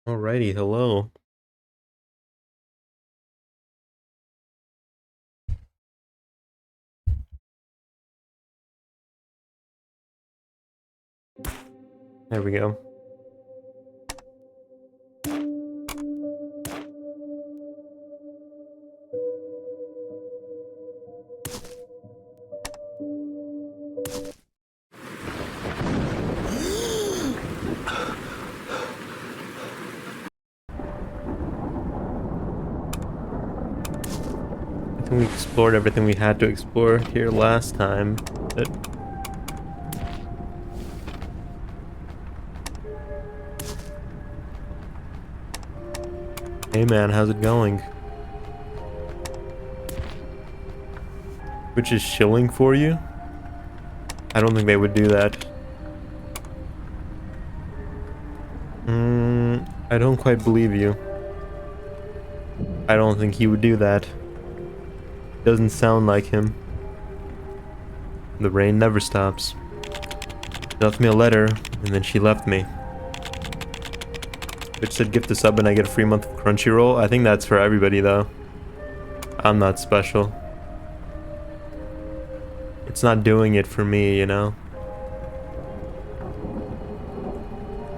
Alrighty, hello. There we go. I think we explored everything we had to explore here last time. But hey man, how's it going? Which is shilling for you? I don't think they would do that. I don't quite believe you. I don't think he would do that. Doesn't sound like him. The rain never stops. She left me a letter, and then she left me. Which said gift a sub and I get a free month of Crunchyroll. I think that's for everybody though. I'm not special. It's not doing it for me, you know?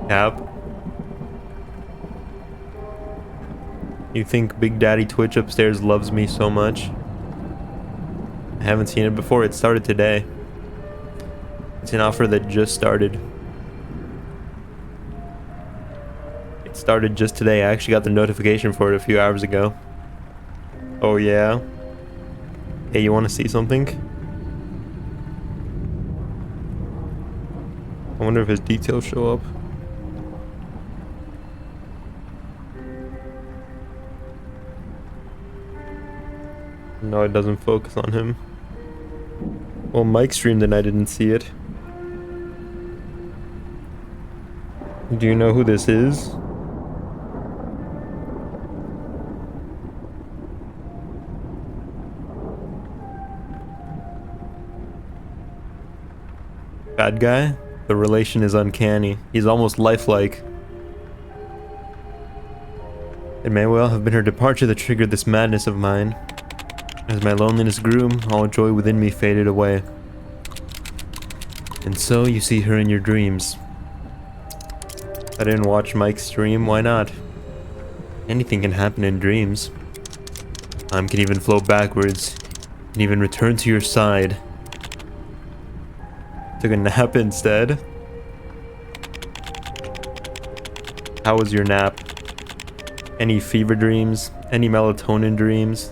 Cap. You think Big Daddy Twitch upstairs loves me so much? I haven't seen it before. It started today. It's an offer that just started. It started just today. I actually got the notification for it a few hours ago. Oh yeah? Hey, you want to see something? I wonder if his details show up. No, it doesn't focus on him. Well, Mike streamed and I didn't see it. Do you know who this is? Bad guy? The relation is uncanny. He's almost lifelike. It may well have been her departure that triggered this madness of mine. As my loneliness grew, all joy within me faded away. And so you see her in your dreams. I didn't watch Mike's stream, why not? Anything can happen in dreams. Time can even flow backwards, and even return to your side. Took a nap instead? How was your nap? Any fever dreams? Any melatonin dreams?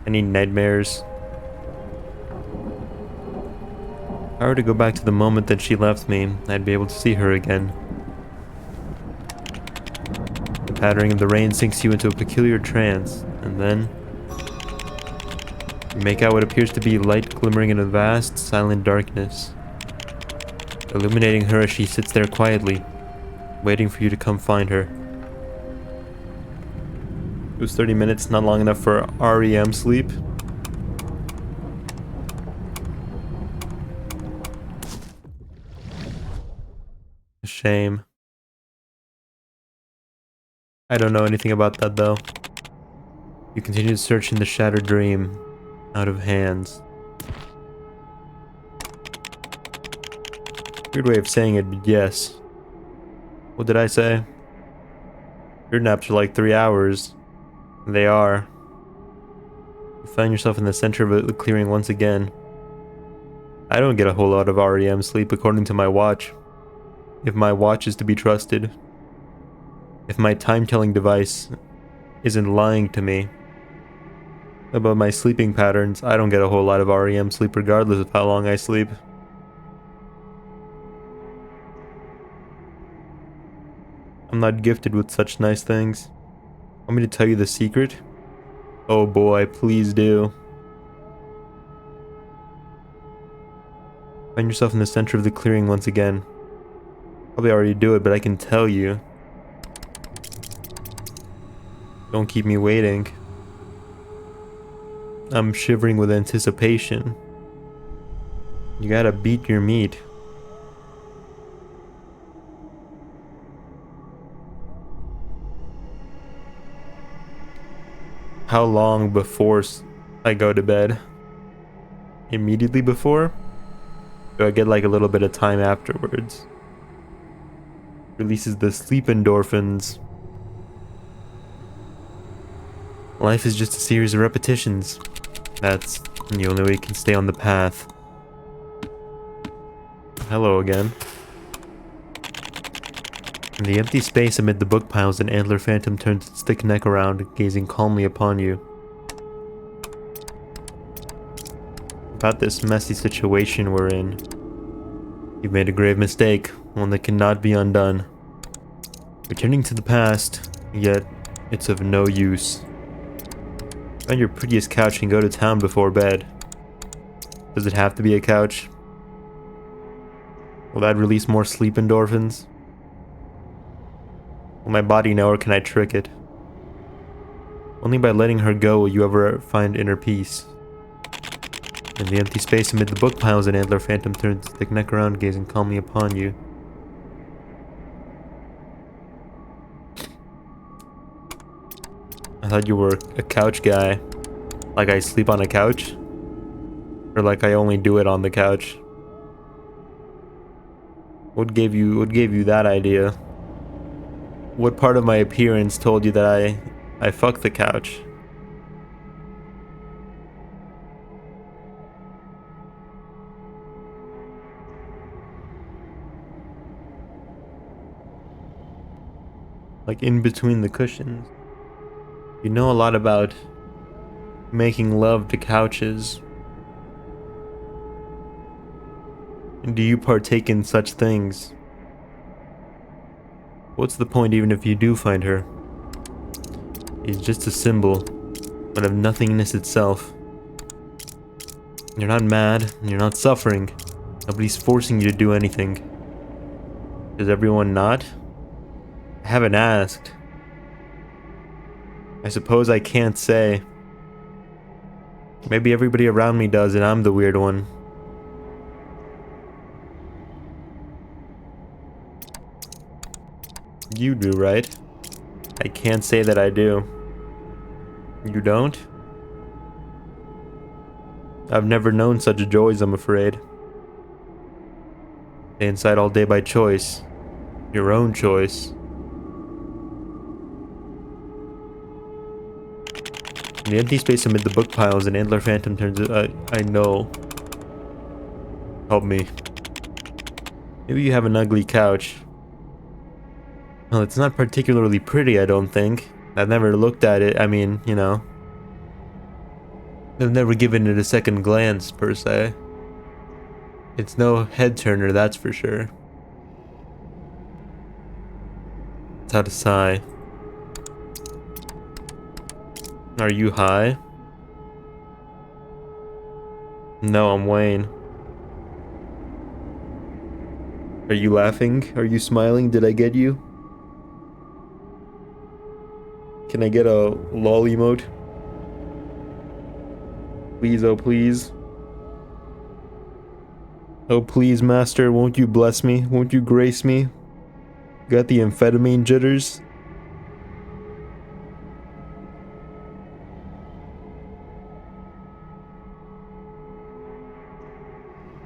Any nightmares? If I were to go back to the moment that she left me, I'd be able to see her again. The pattering of the rain sinks you into a peculiar trance, and then you make out what appears to be light glimmering in a vast, silent darkness, illuminating her as she sits there quietly, waiting for you to come find her. It was 30 minutes, not long enough for REM sleep. A shame. I don't know anything about that though. You continue to search in the shattered dream, out of hands. Weird way of saying it, but yes. What did I say? Your naps are like 3 hours. They are. You find yourself in the center of the clearing once again. I don't get a whole lot of REM sleep according to my watch. If my watch is to be trusted. If my time-telling device isn't lying to me about my sleeping patterns, I don't get a whole lot of REM sleep regardless of how long I sleep. I'm not gifted with such nice things. Want me to tell you the secret? Oh boy, please do. Find yourself in the center of the clearing once again. Probably already do it, but I can tell you. Don't keep me waiting. I'm shivering with anticipation. You gotta beat your meat. How long before I go to bed? Immediately before? Do I get like a little bit of time afterwards? Releases the sleep endorphins. Life is just a series of repetitions. That's the only way you can stay on the path. Hello again. In the empty space amid the book piles, an antler phantom turns its thick neck around, gazing calmly upon you. About this messy situation we're in. You've made a grave mistake, one that cannot be undone. Returning to the past, yet it's of no use. Find your prettiest couch and go to town before bed. Does it have to be a couch? Will that release more sleep endorphins? Will my body know, or can I trick it? Only by letting her go will you ever find inner peace. In the empty space amid the book piles, an antler phantom turns its thick neck around, gazing calmly upon you. I thought you were a couch guy. Like I sleep on a couch? Or like I only do it on the couch? What gave you that idea? What part of my appearance told you that I fuck the couch? Like in between the cushions. You know a lot about making love to couches. Do you partake in such things? What's the point even if you do find her? It's just a symbol, but of nothingness itself. You're not mad, you're not suffering. Nobody's forcing you to do anything. Is everyone not? I haven't asked. I suppose I can't say. Maybe everybody around me does and I'm the weird one. You do, right? I can't say that I do. You don't? I've never known such joys, I'm afraid. Stay inside all day by choice. Your own choice. In the empty space amid the book piles, an antler phantom turns it. I know. Help me. Maybe you have an ugly couch. Well, it's not particularly pretty, I don't think. I've never looked at it. I mean, you know. I've never given it a second glance, per se. It's no head turner, that's for sure. It's how to sigh. Are you high? No, I'm Wayne. Are you laughing? Are you smiling? Did I get you? Can I get a lol emote? Please, oh please. Oh please, master, won't you bless me? Won't you grace me? Got the amphetamine jitters?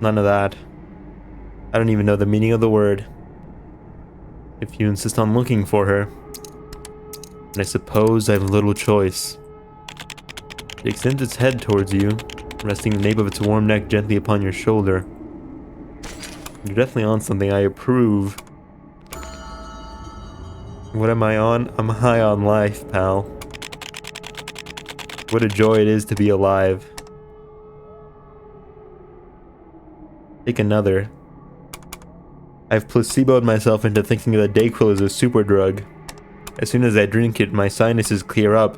None of that. I don't even know the meaning of the word. If you insist on looking for her, then I suppose I have little choice. It extends its head towards you, resting the nape of its warm neck gently upon your shoulder. You're definitely on something I approve. What am I on? I'm high on life, pal. What a joy it is to be alive. Take another. I've placeboed myself into thinking that Dayquil is a super drug. As soon as I drink it, my sinuses clear up.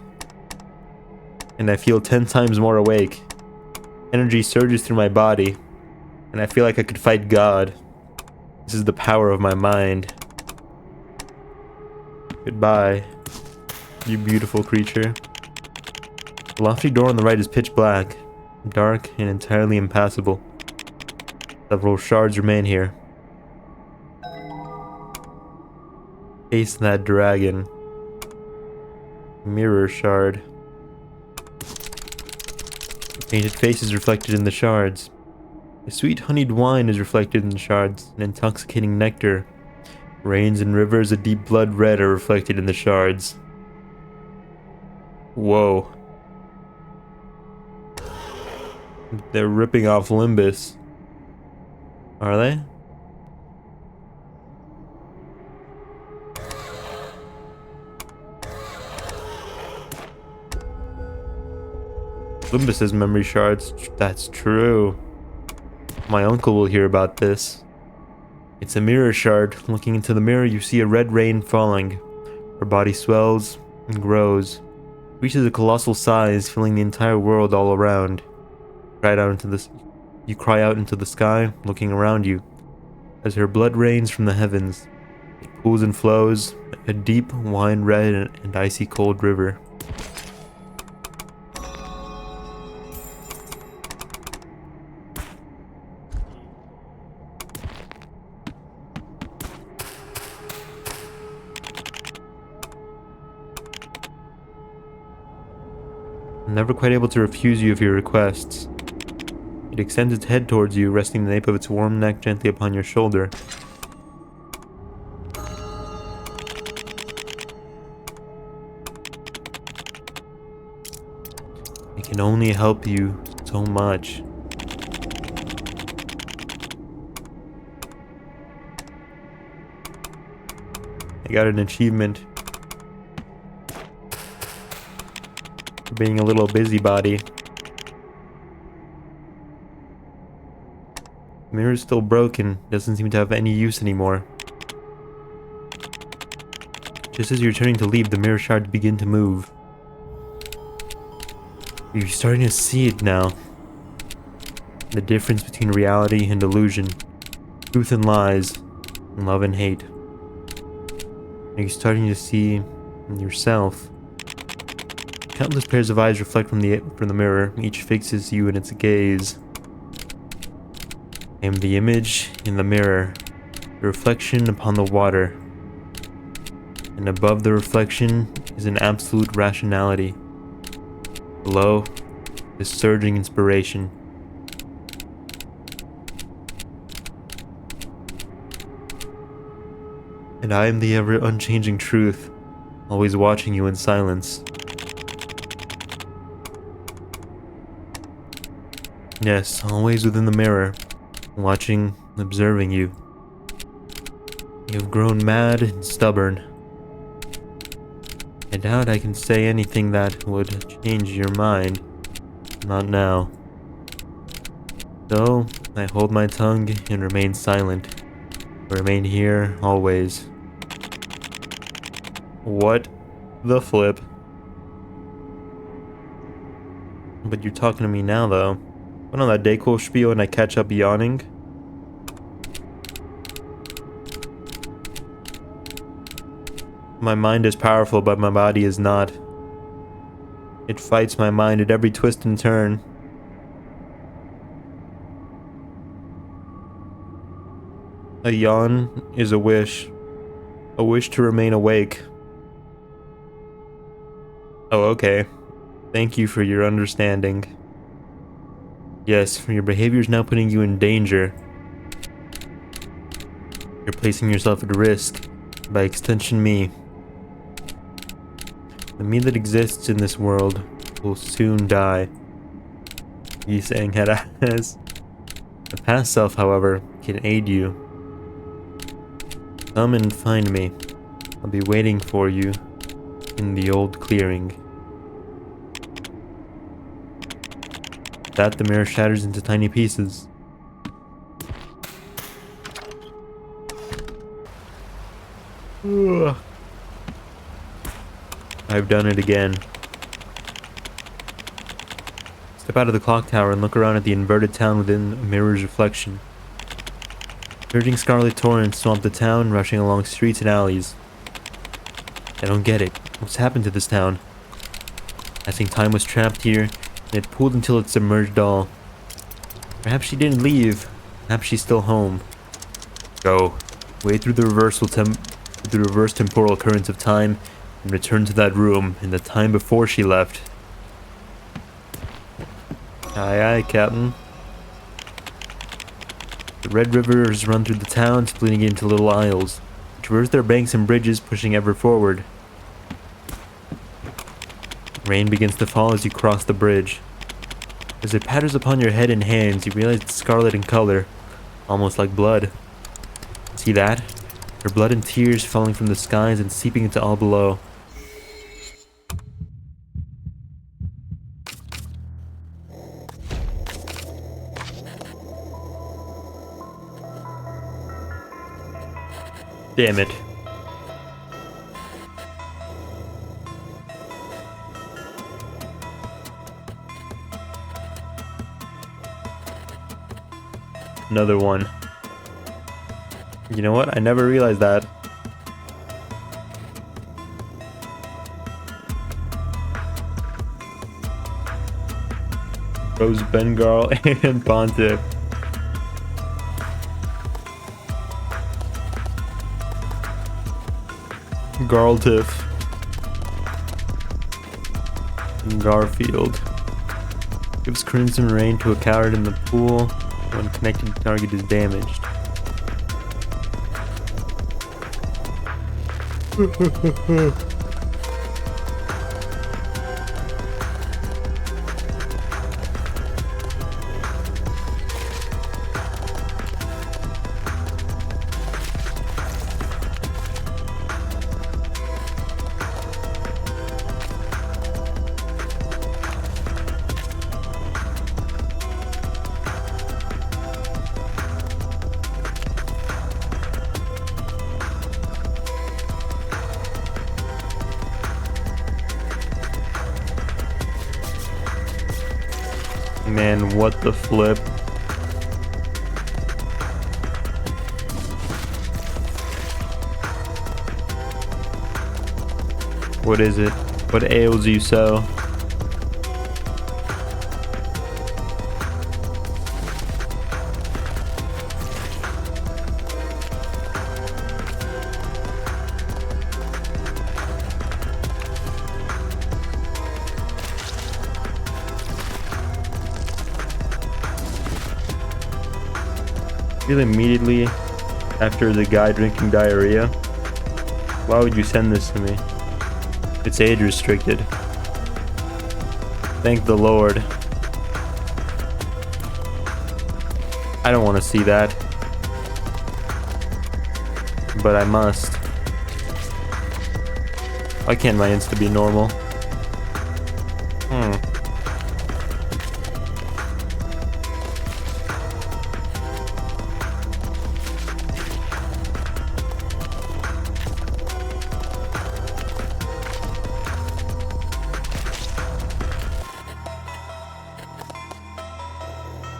And I feel 10 times more awake. Energy surges through my body. And I feel like I could fight God. This is the power of my mind. Goodbye, you beautiful creature. The lofty door on the right is pitch black, dark and entirely impassable. Several shards remain here. Face that dragon. Mirror shard. Painted faces reflected in the shards. A sweet honeyed wine is reflected in the shards. An intoxicating nectar. Rains and rivers of deep blood red are reflected in the shards. Whoa. They're ripping off Limbus. Are they? Limbus has memory shards. That's true. My uncle will hear about this. It's a mirror shard. Looking into the mirror, you see a red rain falling. Her body swells and grows. It reaches a colossal size, filling the entire world all around. You cry out into the sky, looking around you. As her blood rains from the heavens, it pools and flows, a deep, wine-red and icy cold river. Never quite able to refuse you of your requests. It extends its head towards you, resting the nape of its warm neck gently upon your shoulder. It can only help you so much. I got an achievement for being a little busybody. The mirror is still broken, doesn't seem to have any use anymore. Just as you're turning to leave, the mirror shards begin to move. You're starting to see it now. The difference between reality and illusion, truth and lies, and love and hate. You're starting to see yourself. Countless pairs of eyes reflect from the mirror, each fixes you in its gaze. I am the image in the mirror, the reflection upon the water. And above the reflection is an absolute rationality. Below is surging inspiration. And I am the ever unchanging truth, always watching you in silence. Yes, always within the mirror, watching, observing you. You have grown mad and stubborn. I doubt I can say anything that would change your mind. Not now. So, I hold my tongue and remain silent. Remain here, always. What the flip? But you're talking to me now, though. Went on that Dayquil spiel and I catch up yawning. My mind is powerful, but my body is not. It fights my mind at every twist and turn. A yawn is a wish to remain awake. Oh, okay. Thank you for your understanding. Yes, your behavior is now putting you in danger. You're placing yourself at risk, by extension me. The me that exists in this world will soon die. You saying head ass. The past self, however, can aid you. Come and find me. I'll be waiting for you in the old clearing. That the mirror shatters into tiny pieces. Ugh. I've done it again. Step out of the clock tower and look around at the inverted town within a mirror's reflection. Surging scarlet torrents swamp the town, rushing along streets and alleys. I don't get it. What's happened to this town? I think time was trapped here, and it pooled until it submerged all. Perhaps she didn't leave. Perhaps she's still home. Go. Wade through the reverse temporal currents of time, and return to that room in the time before she left. Aye, aye, Captain. The Red Rivers run through the town, splitting it into little isles. You traverse their banks and bridges, pushing ever forward. Rain begins to fall as you cross the bridge. As it patters upon your head and hands, you realize it's scarlet in color, almost like blood. See that? Your blood and tears falling from the skies and seeping into all below. Damn it. Another one. You know what? I never realized that. Rose Bengal and Pontiff. Garltiff. Garfield. Gives Crimson Rain to a coward in the pool. When connected, the target is damaged. Man, what the flip? What is it? What ails you so? Really immediately after the guy drinking diarrhea? Why would you send this to me? It's age restricted. Thank the Lord. I don't want to see that. But I must. Why can't my Insta be normal?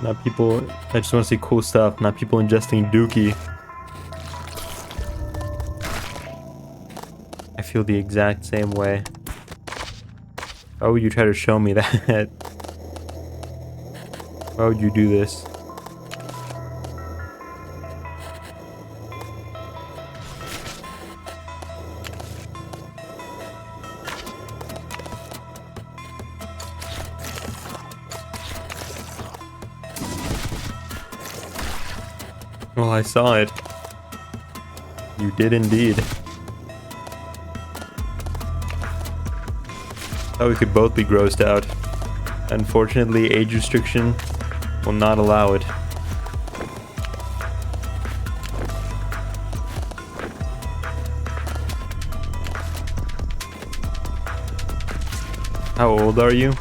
Not people, I just want to see cool stuff, not people ingesting dookie. I feel the exact same way. Why would you try to show me that? Why would you do this? Well, I saw it. You did indeed. Thought we could both be grossed out. Unfortunately, age restriction will not allow it. How old are you?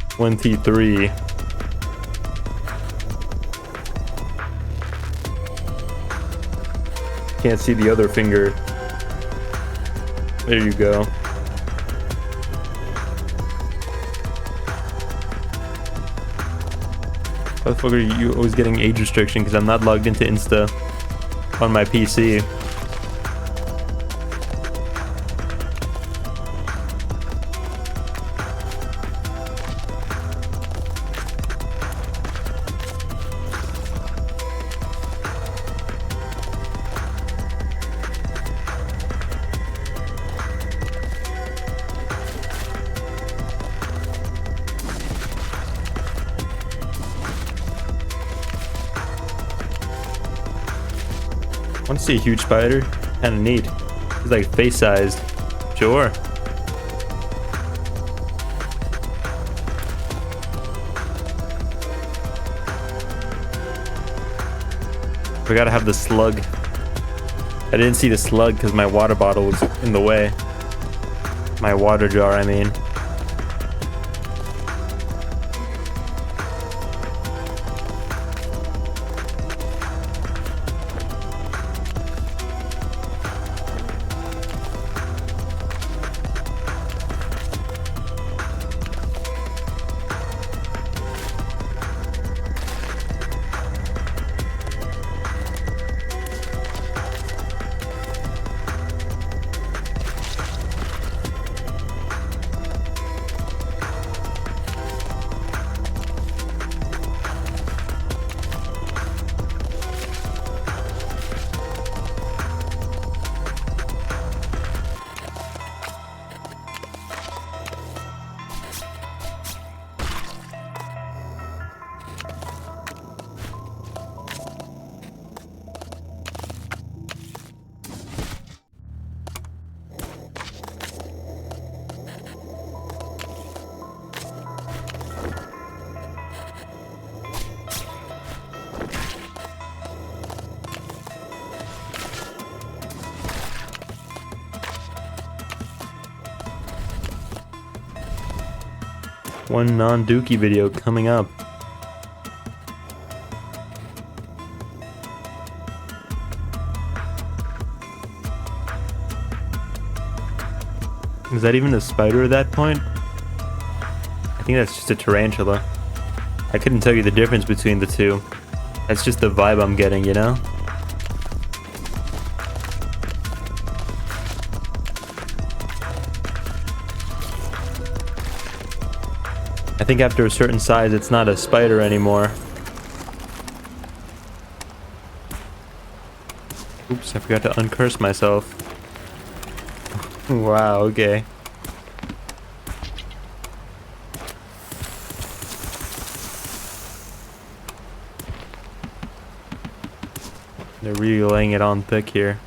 23. Can't see the other finger. There you go. How the fuck are you always getting age restriction? Because I'm not logged into Insta on my PC. Want to see a huge spider? Kind of neat. He's like face-sized. Sure. We gotta have the slug. I didn't see the slug because my water bottle was in the way. My water jar, I mean. One non-Dookie video coming up. Is that even a spider at that point? I think that's just a tarantula. I couldn't tell you the difference between the two. That's just the vibe I'm getting, you know? I think after a certain size, it's not a spider anymore. Oops, I forgot to uncurse myself. Wow, okay. They're really laying it on thick here.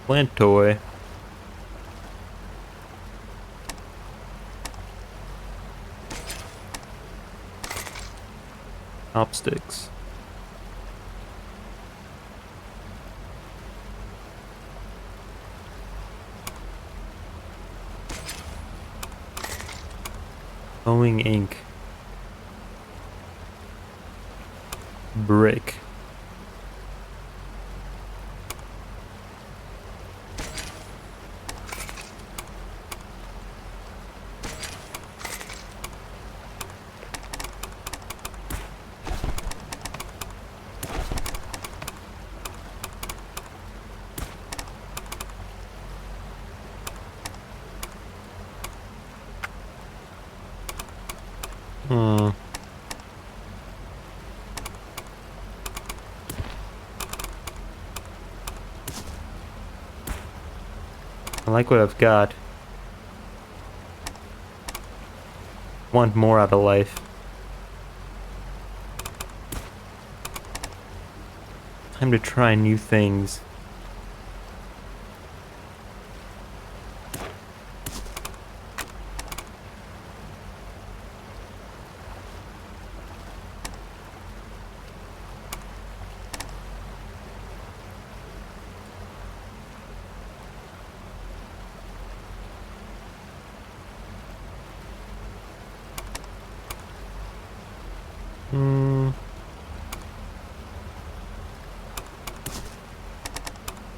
Plant toy. Chopsticks. Glowing ink. Brick. I like what I've got. Want more out of life. Time to try new things.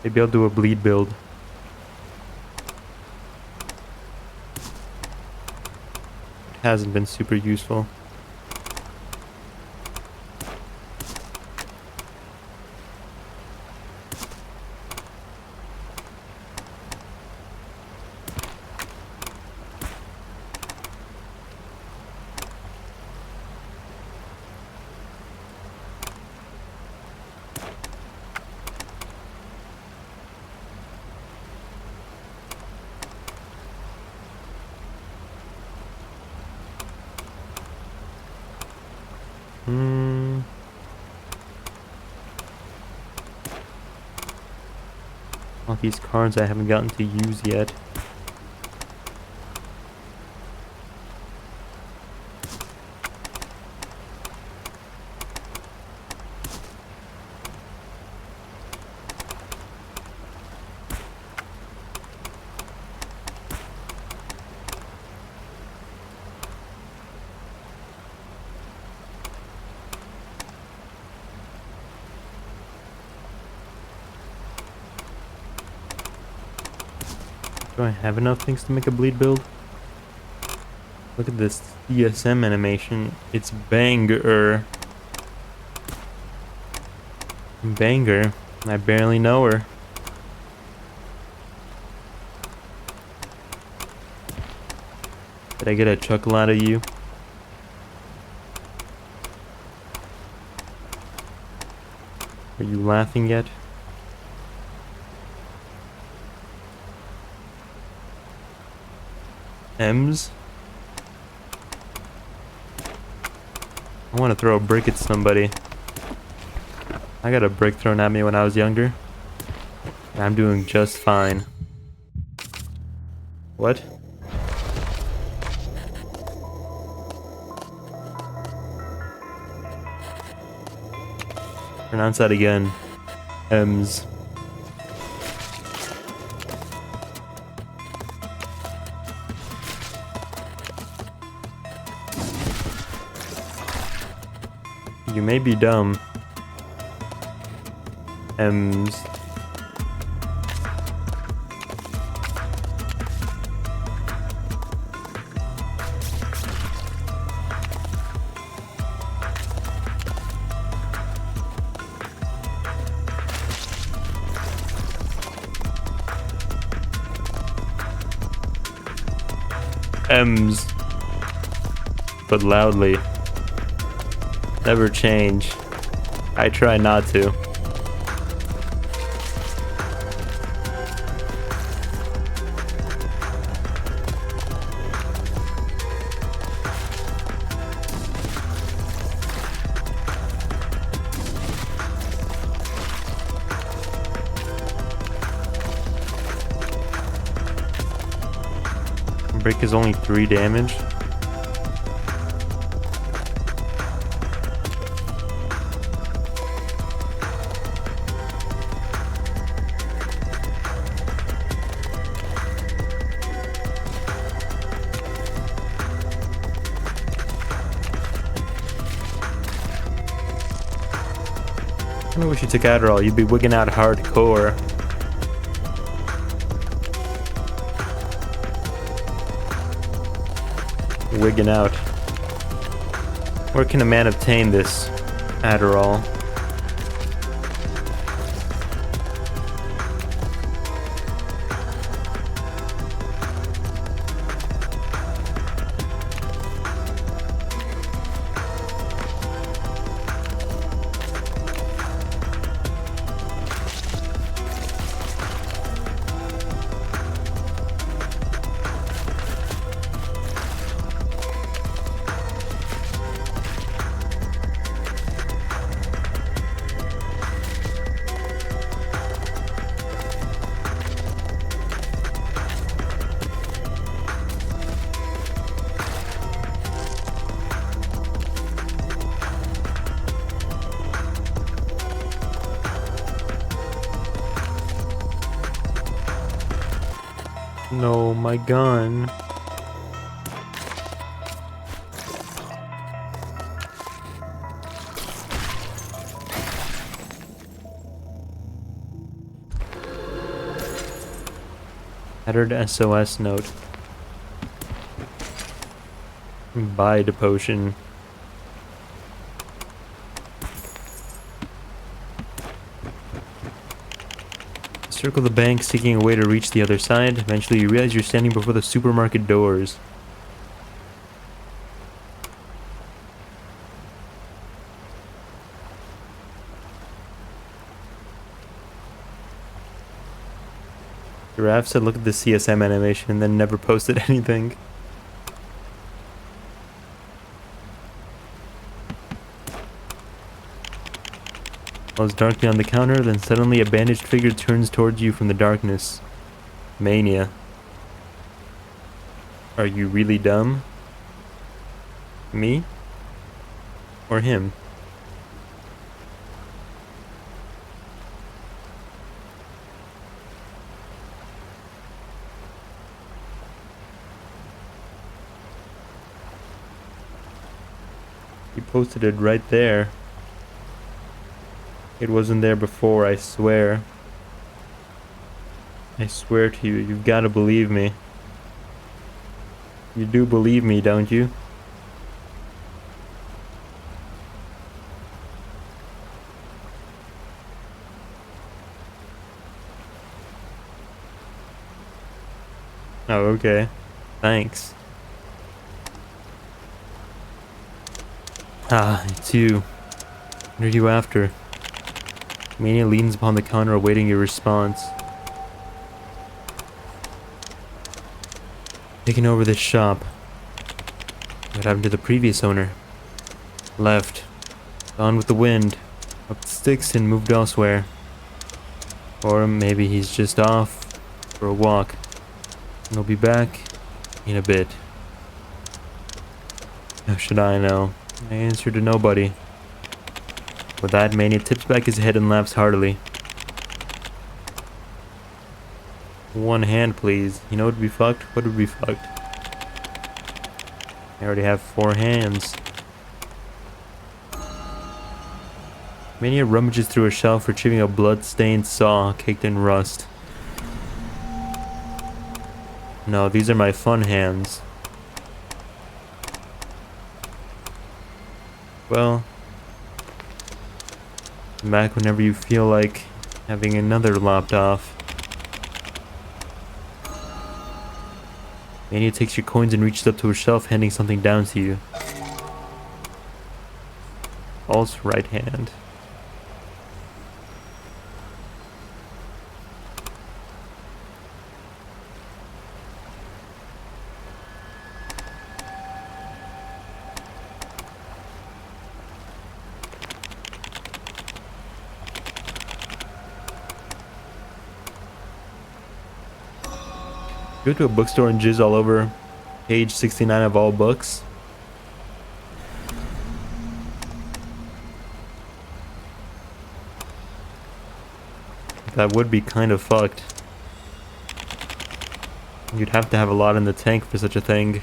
Maybe I'll do a bleed build. It hasn't been super useful. All these cards I haven't gotten to use yet. Do I have enough things to make a bleed build? Look at this CSM animation. It's banger. Banger. I barely know her. Did I get a chuckle out of you? Are you laughing yet? M's? I want to throw a brick at somebody. I got a brick thrown at me when I was younger. And I'm doing just fine. What? Pronounce that again. M's. You may be dumb. M's. M's. But loudly. Never change. I try not to. Brick is only 3 damage. I wish you took Adderall, you'd be wigging out hardcore. Wigging out. Where can a man obtain this Adderall? No, my gun. Added SOS note. Buy the potion. Circle the bank, seeking a way to reach the other side. Eventually, you realize you're standing before the supermarket doors. Giraffe said look at the CSM animation and then never posted anything. Falls darkly on the counter, then suddenly a bandaged figure turns towards you from the darkness. Mania. Are you really dumb? Me? Or him? You posted it right there. It wasn't there before, I swear. I swear to you, you've got to believe me. You do believe me, don't you? Oh, okay. Thanks. Ah, it's you. What are you after? Mania leans upon the counter awaiting your response. Taking over this shop. What happened to the previous owner? Left. Gone with the wind. Up the sticks and moved elsewhere. Or maybe he's just off for a walk. And he'll be back in a bit. How should I know? I answer to nobody. With that, Mania tips back his head and laughs heartily. One hand, please. You know what would be fucked? What would be fucked? I already have 4 hands. Mania rummages through a shelf, retrieving a blood-stained saw caked in rust. No, these are my fun hands. Well, come back whenever you feel like having another lopped off. Mania takes your coins and reaches up to a shelf, handing something down to you. False right hand. Go to a bookstore and jizz all over page 69 of all books. That would be kind of fucked. You'd have to have a lot in the tank for such a thing.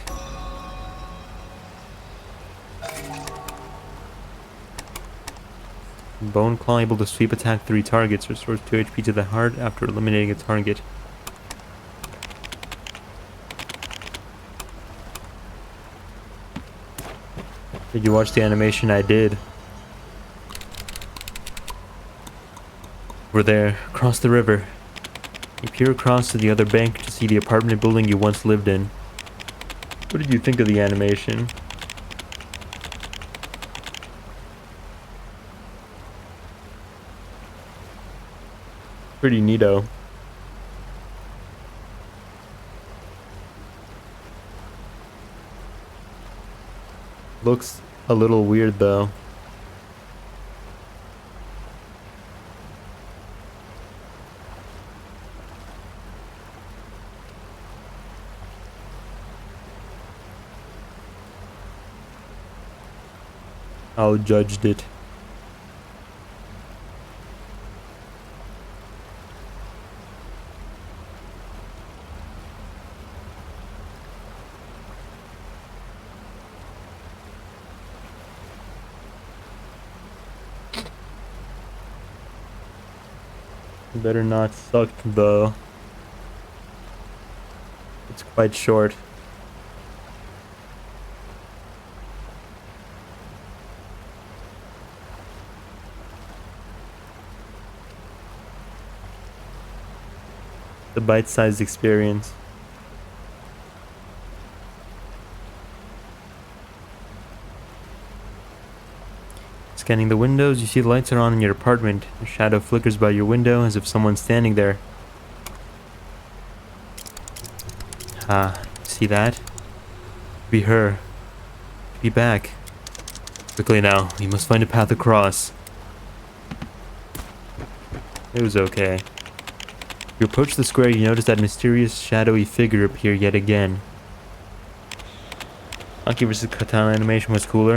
Bone Claw able to sweep attack 3 targets, restores 2 HP to the heart after eliminating a target. Did you watch the animation? I did. We're there, across the river. You peer across to the other bank to see the apartment building you once lived in. What did you think of the animation? Pretty neato. Looks a little weird though. I'll judged it. Better not suck though. It's quite short. The bite-sized experience. Scanning the windows, you see the lights are on in your apartment. A shadow flickers by your window as if someone's standing there. Ah, see that? Be her. Be back. Quickly now, we must find a path across. It was okay. You approach the square, you notice that mysterious, shadowy figure appear yet again. Monkey vs. Katana animation was cooler,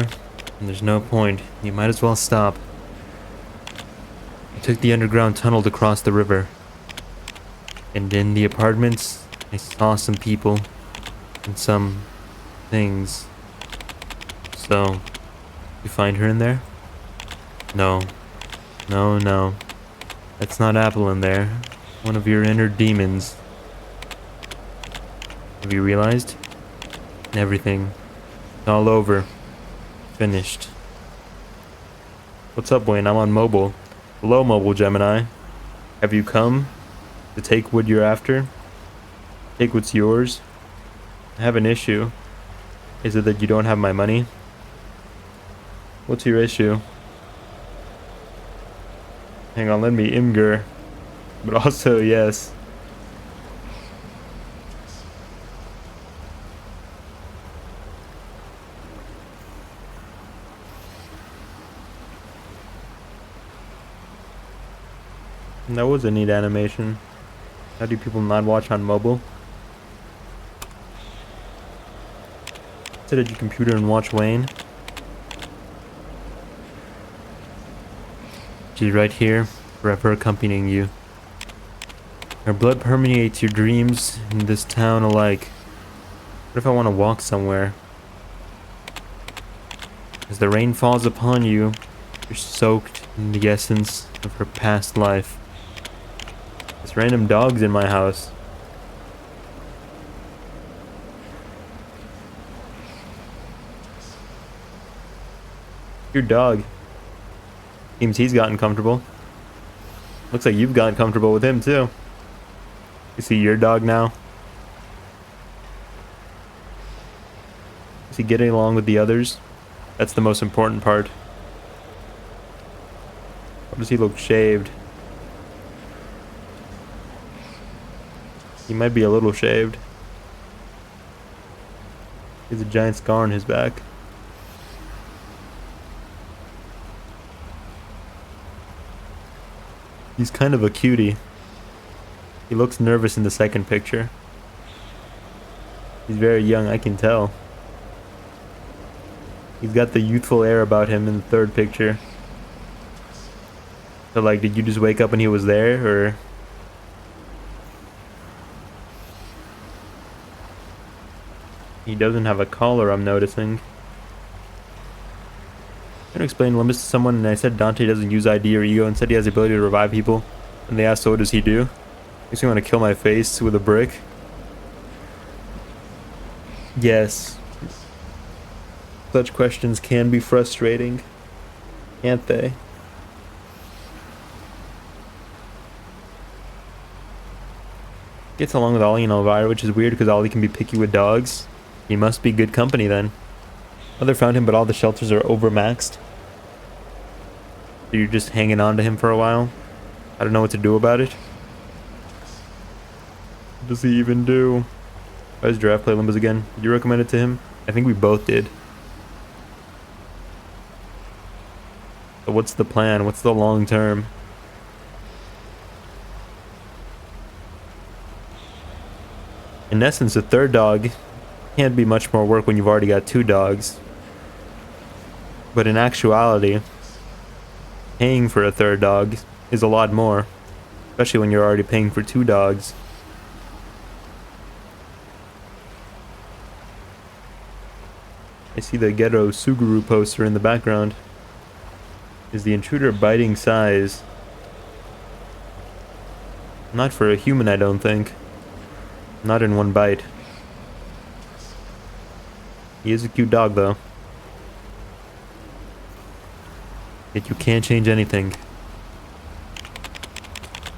and there's no point. You might as well stop. I took the underground tunnel to cross the river. And in the apartments, I saw some people and some things. So, you find her in there? No. No. That's not Apple in there. One of your inner demons. Have you realized? Everything. It's all over. Finished. What's up, Wayne? I'm on mobile. Hello, mobile Gemini. Have you come to take what you're after? Take what's yours? I have an issue. Is it that you don't have my money? What's your issue? Hang on, let me Imgur. But also, yes. That was a neat animation. How do people not watch on mobile? Sit at your computer and watch Wayne. She's right here, forever accompanying you. Her blood permeates your dreams in this town alike. What if I want to walk somewhere? As the rain falls upon you, you're soaked in the essence of her past life. This random dog's in my house. Your dog. Seems he's gotten comfortable. Looks like you've gotten comfortable with him too. You see your dog now? Is he getting along with the others? That's the most important part. Or does he look shaved? He might be a little shaved. He has a giant scar on his back. He's kind of a cutie. He looks nervous in the second picture. He's very young, I can tell. He's got the youthful air about him in the third picture. So like, did you just wake up and he was there, or? He doesn't have a collar, I'm noticing. I'm trying to explain Limbus to someone and I said Dante doesn't use ID or ego and said he has the ability to revive people. And they asked, so what does he do? Makes me want to kill my face with a brick. Yes. Such questions can be frustrating, can't they? Gets along with Ollie and Elvira, which is weird because Ollie can be picky with dogs. He must be good company then. Mother found him, but all the shelters are overmaxed. So you're just hanging on to him for a while? I don't know what to do about it. What does he even do? Why does Giraffe play Limbus again? Did you recommend it to him? I think we both did. So what's the plan? What's the long term? In essence, a third dog can't be much more work when you've already got two dogs. But in actuality, paying for a third dog is a lot more. Especially when you're already paying for two dogs. I see the Ghetto Suguru poster in the background. Is the intruder biting size? Not for a human, I don't think. Not in one bite. He is a cute dog, though. Yet you can't change anything.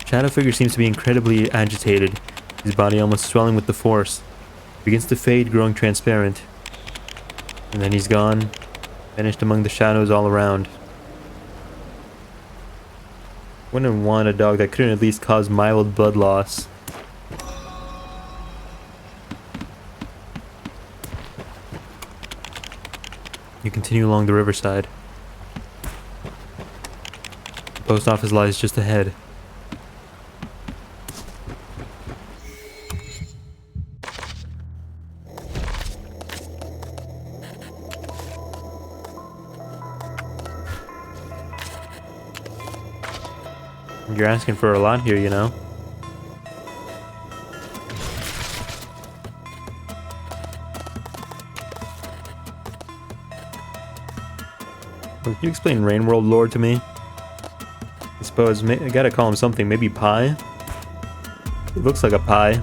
Shadow figure seems to be incredibly agitated, his body almost swelling with the force. Begins to fade, growing transparent. And then he's gone, vanished among the shadows all around. Wouldn't want a dog that couldn't at least cause mild blood loss. You continue along the riverside. The post office lies just ahead. You're asking for a lot here, you know? Well, can you explain Rain World lore to me? I suppose I gotta call him something. Maybe Pie? It looks like a pie.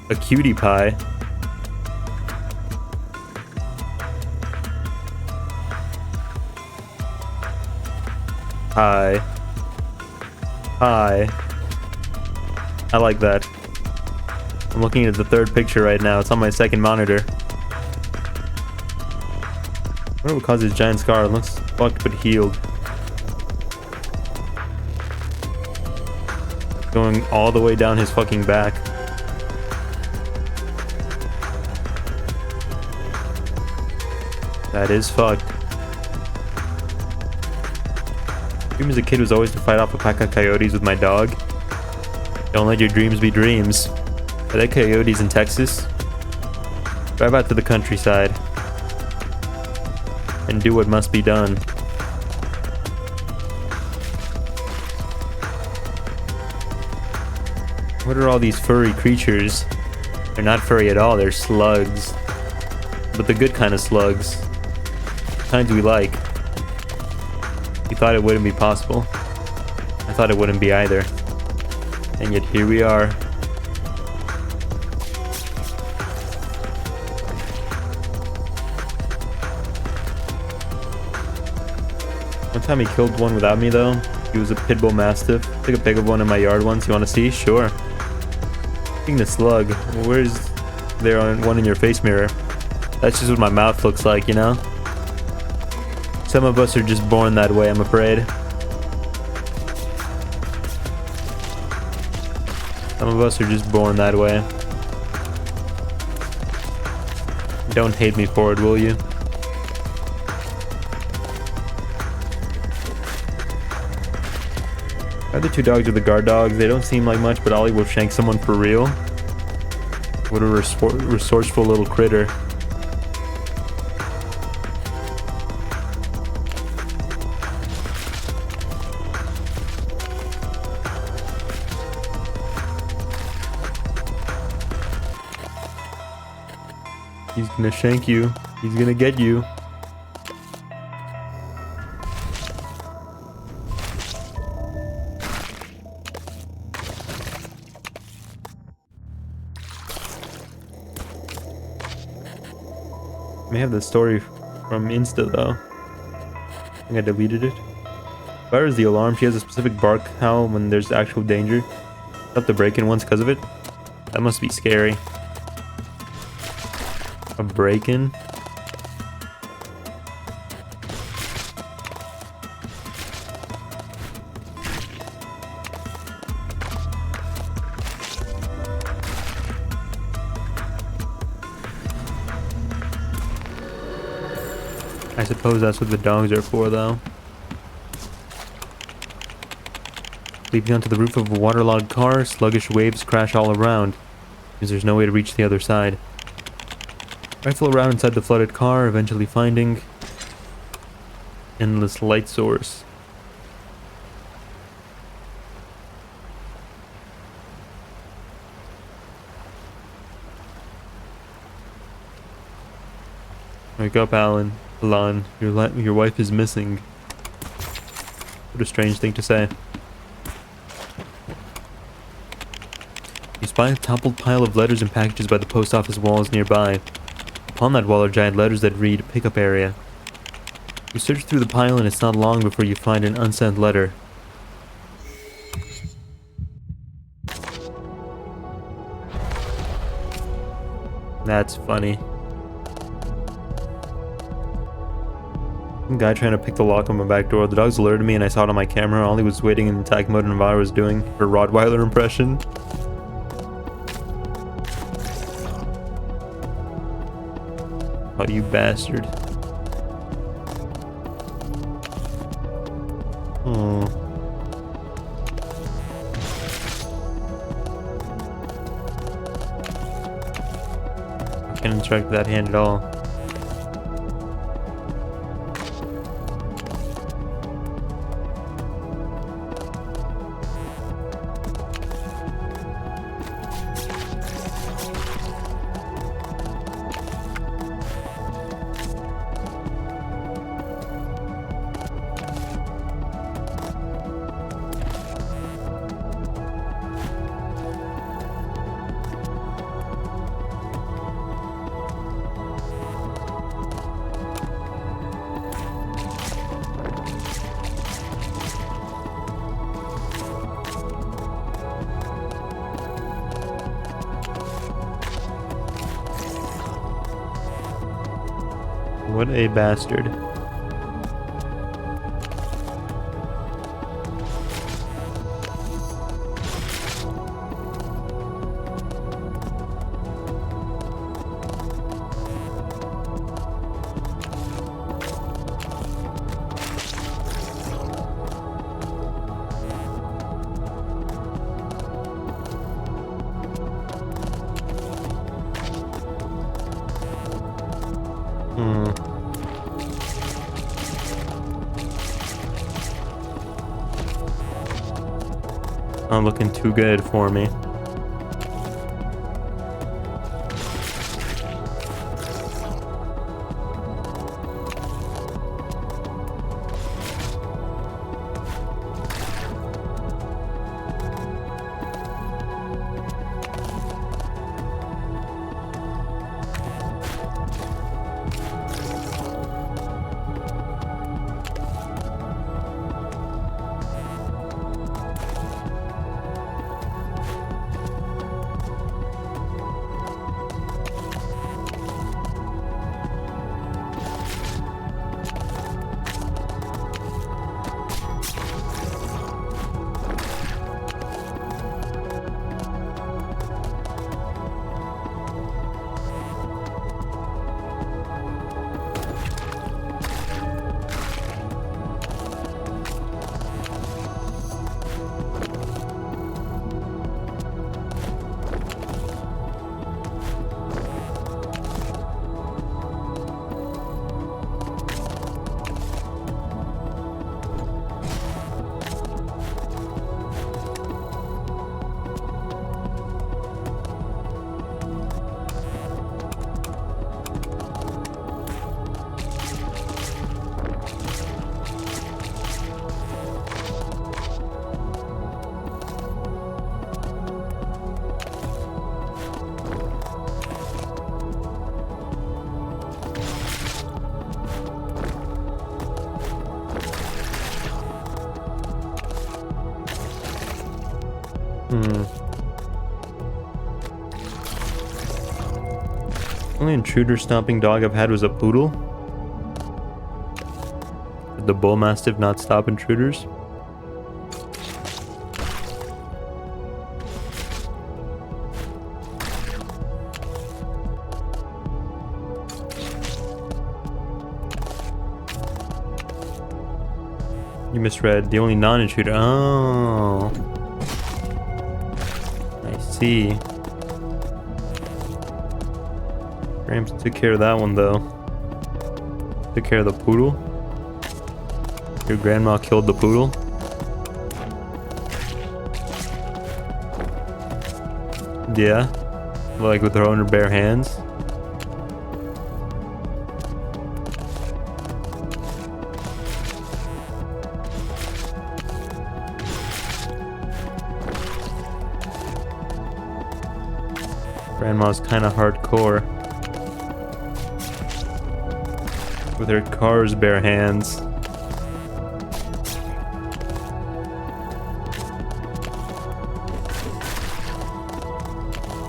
A cutie pie. Pie. Pie. I like that. I'm looking at the third picture right now. It's on my second monitor. I wonder what caused his giant scar. It looks fucked but healed. Going all the way down his fucking back. That is fucked. Dream as a kid was always to fight off a pack of coyotes with my dog. Don't let your dreams be dreams. Are there coyotes in Texas? Drive out to the countryside and do what must be done. What are all these furry creatures? They're not furry at all, they're slugs. But the good kind of slugs. Kinds we like. You thought it wouldn't be possible. I thought it wouldn't be either. And yet here we are. One time he killed one without me though. He was a pit bull mastiff. Took a pic of one in my yard once. You want to see? Sure. Speaking of slug, where's there one in your face mirror? That's just what my mouth looks like, you know? Some of us are just born that way, I'm afraid. Some of us are just born that way. Don't hate me for it, will you? The other two dogs are the guard dogs. They don't seem like much, but Ollie will shank someone for real. What a resourceful little critter. He's gonna shank you. He's gonna get you. I may have the story from Insta though. I think I deleted it. Fire is the alarm. She has a specific bark howl when there's actual danger. Have to break in once because of it. That must be scary. A break-in? I suppose that's what the dogs are for, though. Leaping onto the roof of a waterlogged car, sluggish waves crash all around, because there's no way to reach the other side. Rifle around inside the flooded car, eventually finding endless light source. Wake up, Alan. Alan, your wife is missing. What a strange thing to say. You spy a toppled pile of letters and packages by the post office walls nearby. Upon that wall are giant letters that read, "Pickup area." You search through the pile and it's not long before you find an unsent letter. That's funny. Some guy trying to pick the lock on my back door. The dogs alerted me and I saw it on my camera. Ollie was waiting in attack mode and Navarro was doing her Rottweiler impression. Oh, you bastard. Oh. I can't interact with that hand at all. What a bastard. Not looking too good for me. Only intruder stomping dog I've had was a poodle. Did the bull mastiff not stop intruders? You misread. The only non-intruder. Oh. I see. Gramps took care of that one though. Took care of the poodle. Your grandma killed the poodle. Yeah. Like with her own bare hands. Grandma's kinda hardcore. With her car's bare hands.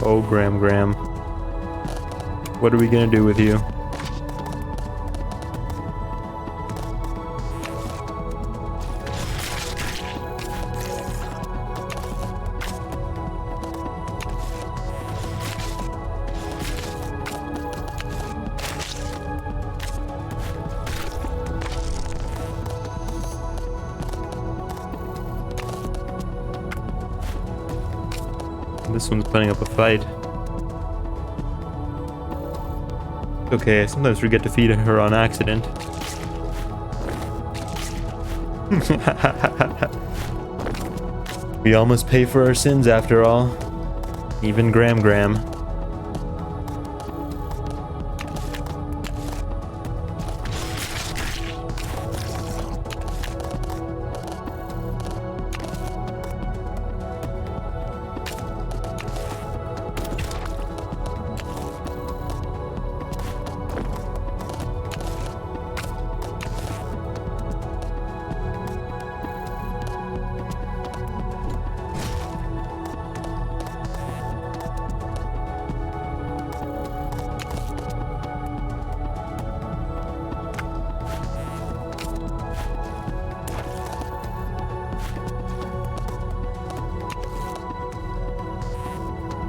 Oh, Graham. What are we gonna do with you? This one's putting up a fight. Okay, I sometimes forget to feed her on accident. We all must pay for our sins after all. Even Graham.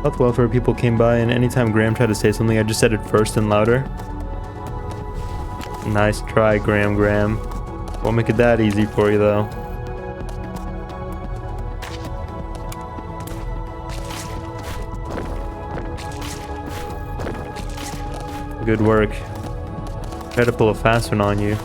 Health welfare people came by, and anytime Graham tried to say something, I just said it first and louder. Nice try, Graham. Won't make it that easy for you, though. Good work. Try to pull a fast one on you.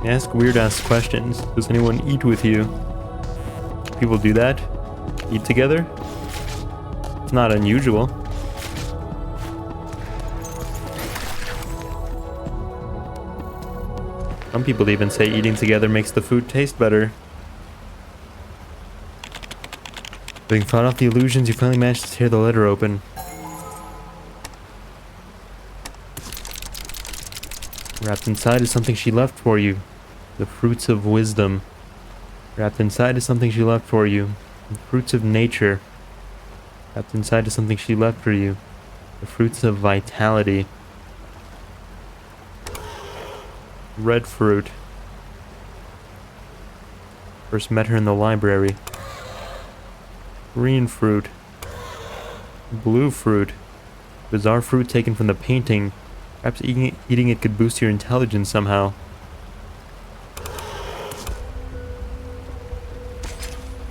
Ask weird-ass questions. Does anyone eat with you? People do that? Eat together? It's not unusual. Some people even say eating together makes the food taste better. Having fought off the illusions, you finally managed to tear the letter open. Wrapped inside is something she left for you. The fruits of wisdom. Wrapped inside is something she left for you. The fruits of nature. Wrapped inside is something she left for you. The fruits of vitality. Red fruit. First met her in the library. Green fruit. Blue fruit. Bizarre fruit taken from the painting. Perhaps eating it could boost your intelligence somehow.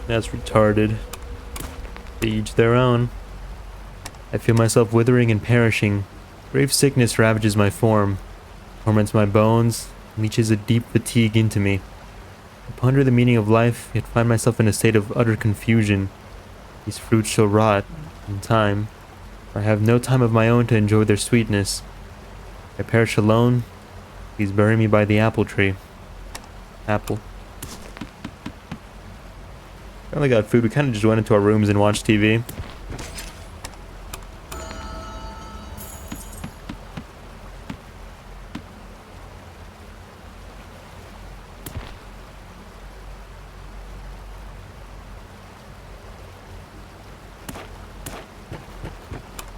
That's retarded. To each their own. I feel myself withering and perishing. Grave sickness ravages my form, torments my bones, leaches a deep fatigue into me. I ponder the meaning of life, yet find myself in a state of utter confusion. These fruits shall rot in time, for I have no time of my own to enjoy their sweetness. I perish alone. Please bury me by the apple tree. Apple. Finally got food. We kind of just went into our rooms and watched TV.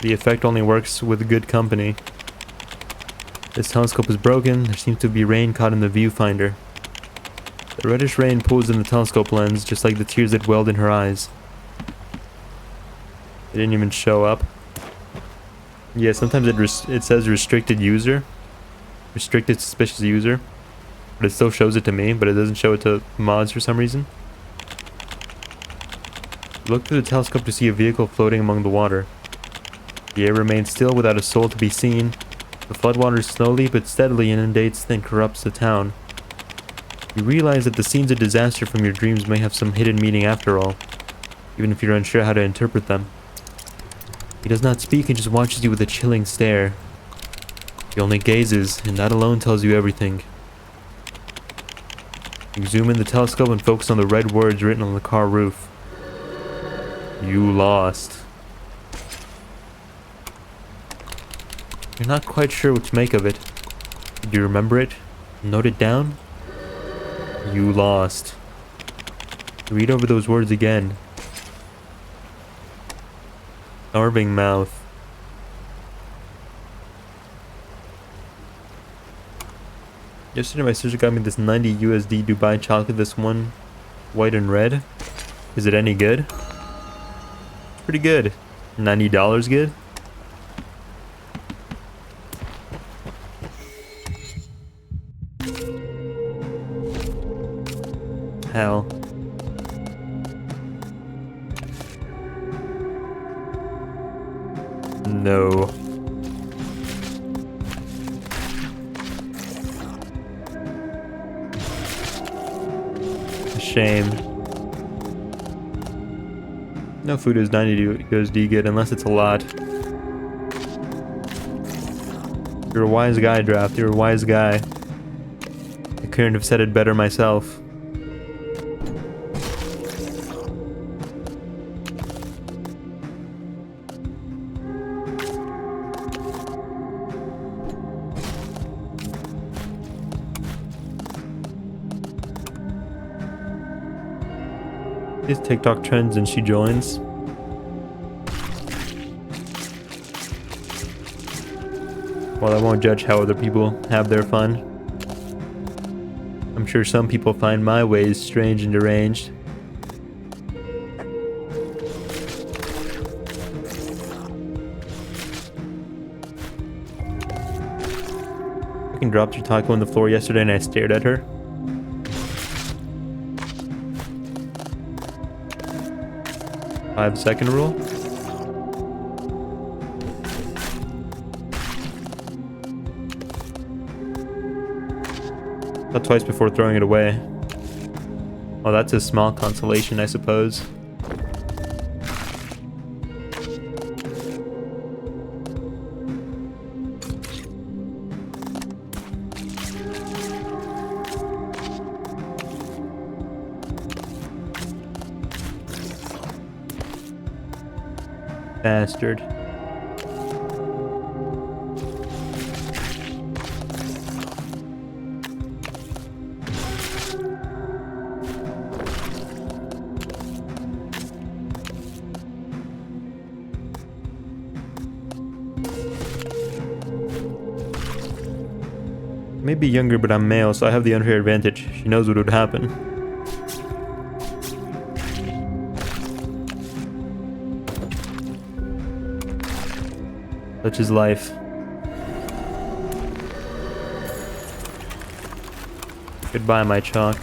The effect only works with good company. This telescope is broken. There seems to be rain caught in the viewfinder. The reddish rain pools in the telescope lens, just like the tears that welled in her eyes. They didn't even show up. Yeah, sometimes it says restricted user. Restricted suspicious user. But it still shows it to me, but it doesn't show it to mods for some reason. Look through the telescope to see a vehicle floating among the water. The air remains still without a soul to be seen. The floodwaters slowly but steadily inundates and corrupts the town. You realize that the scenes of disaster from your dreams may have some hidden meaning after all, even if you're unsure how to interpret them. He does not speak and just watches you with a chilling stare. He only gazes, and that alone tells you everything. You zoom in the telescope and focus on the red words written on the car roof. You lost. You're not quite sure what to make of it. Do you remember it? Note it down? You lost. Read over those words again. Starving mouth. Yesterday my sister got me this 90 USD Dubai chocolate, this one white and red. Is it any good? It's pretty good. $90 good? Hell. No. A shame. No food is 90 USD good unless it's a lot. You're a wise guy, Draft. You're a wise guy. I couldn't have said it better myself. These TikTok trends and she joins. Well, I won't judge how other people have their fun. I'm sure some people find my ways strange and deranged. Fucking dropped your taco on the floor yesterday and I stared at her. Five-second rule. Thought twice before throwing it away. Oh, that's a small consolation, I suppose. Bastard. Maybe younger, but I'm male, so I have the unfair advantage. She knows what would happen. Such is life. Goodbye, my chalk.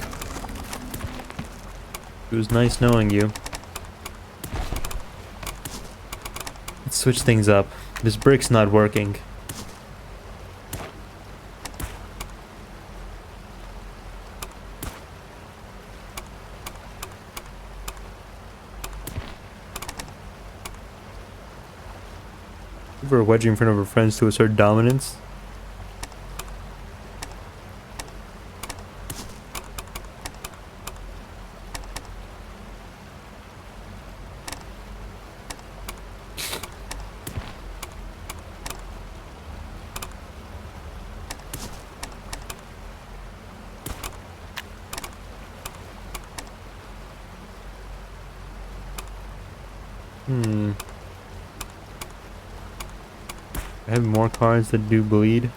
It was nice knowing you. Let's switch things up. This brick's not working. Give her a wedgie in front of her friends to assert dominance. I have more cards that do bleed.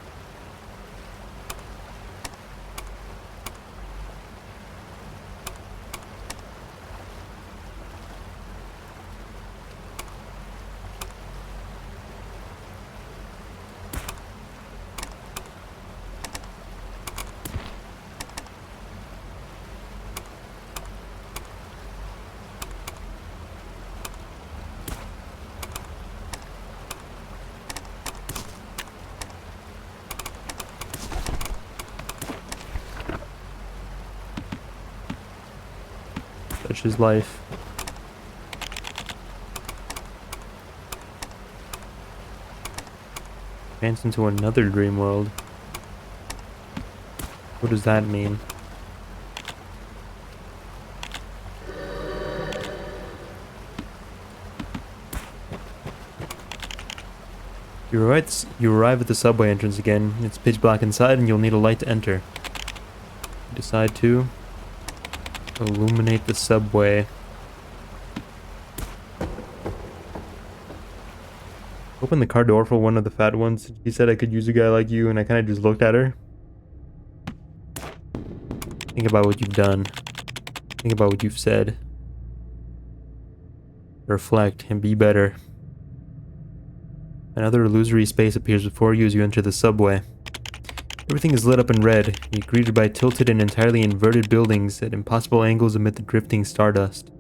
Such is life. Advance into another dream world. What does that mean? You arrive at the subway entrance again. It's pitch black inside and you'll need a light to enter. You decide to illuminate the subway. Open the car door for one of the fat ones. He said I could use a guy like you, and I kind of just looked at her. Think about what you've done. Think about what you've said. Reflect and be better. Another illusory space appears before you as you enter the subway. Everything is lit up in red. You're greeted by tilted and entirely inverted buildings at impossible angles amid the drifting stardust.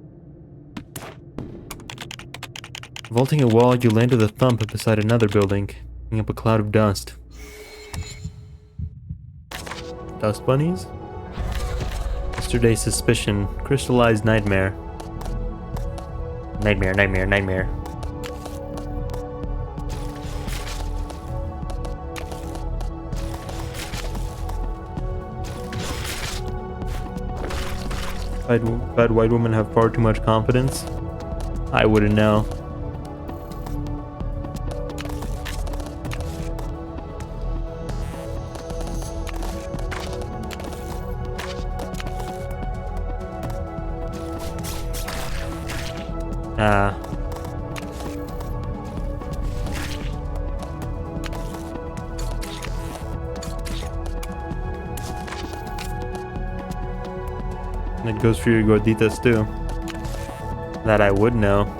Vaulting a wall, you land with a thump beside another building, kicking up a cloud of dust. Dust bunnies? Yesterday's suspicion. Crystallized nightmare. Nightmare, nightmare, nightmare. Bad white women have far too much confidence? I wouldn't know. Ah. And it goes for your gorditas too. That I would know.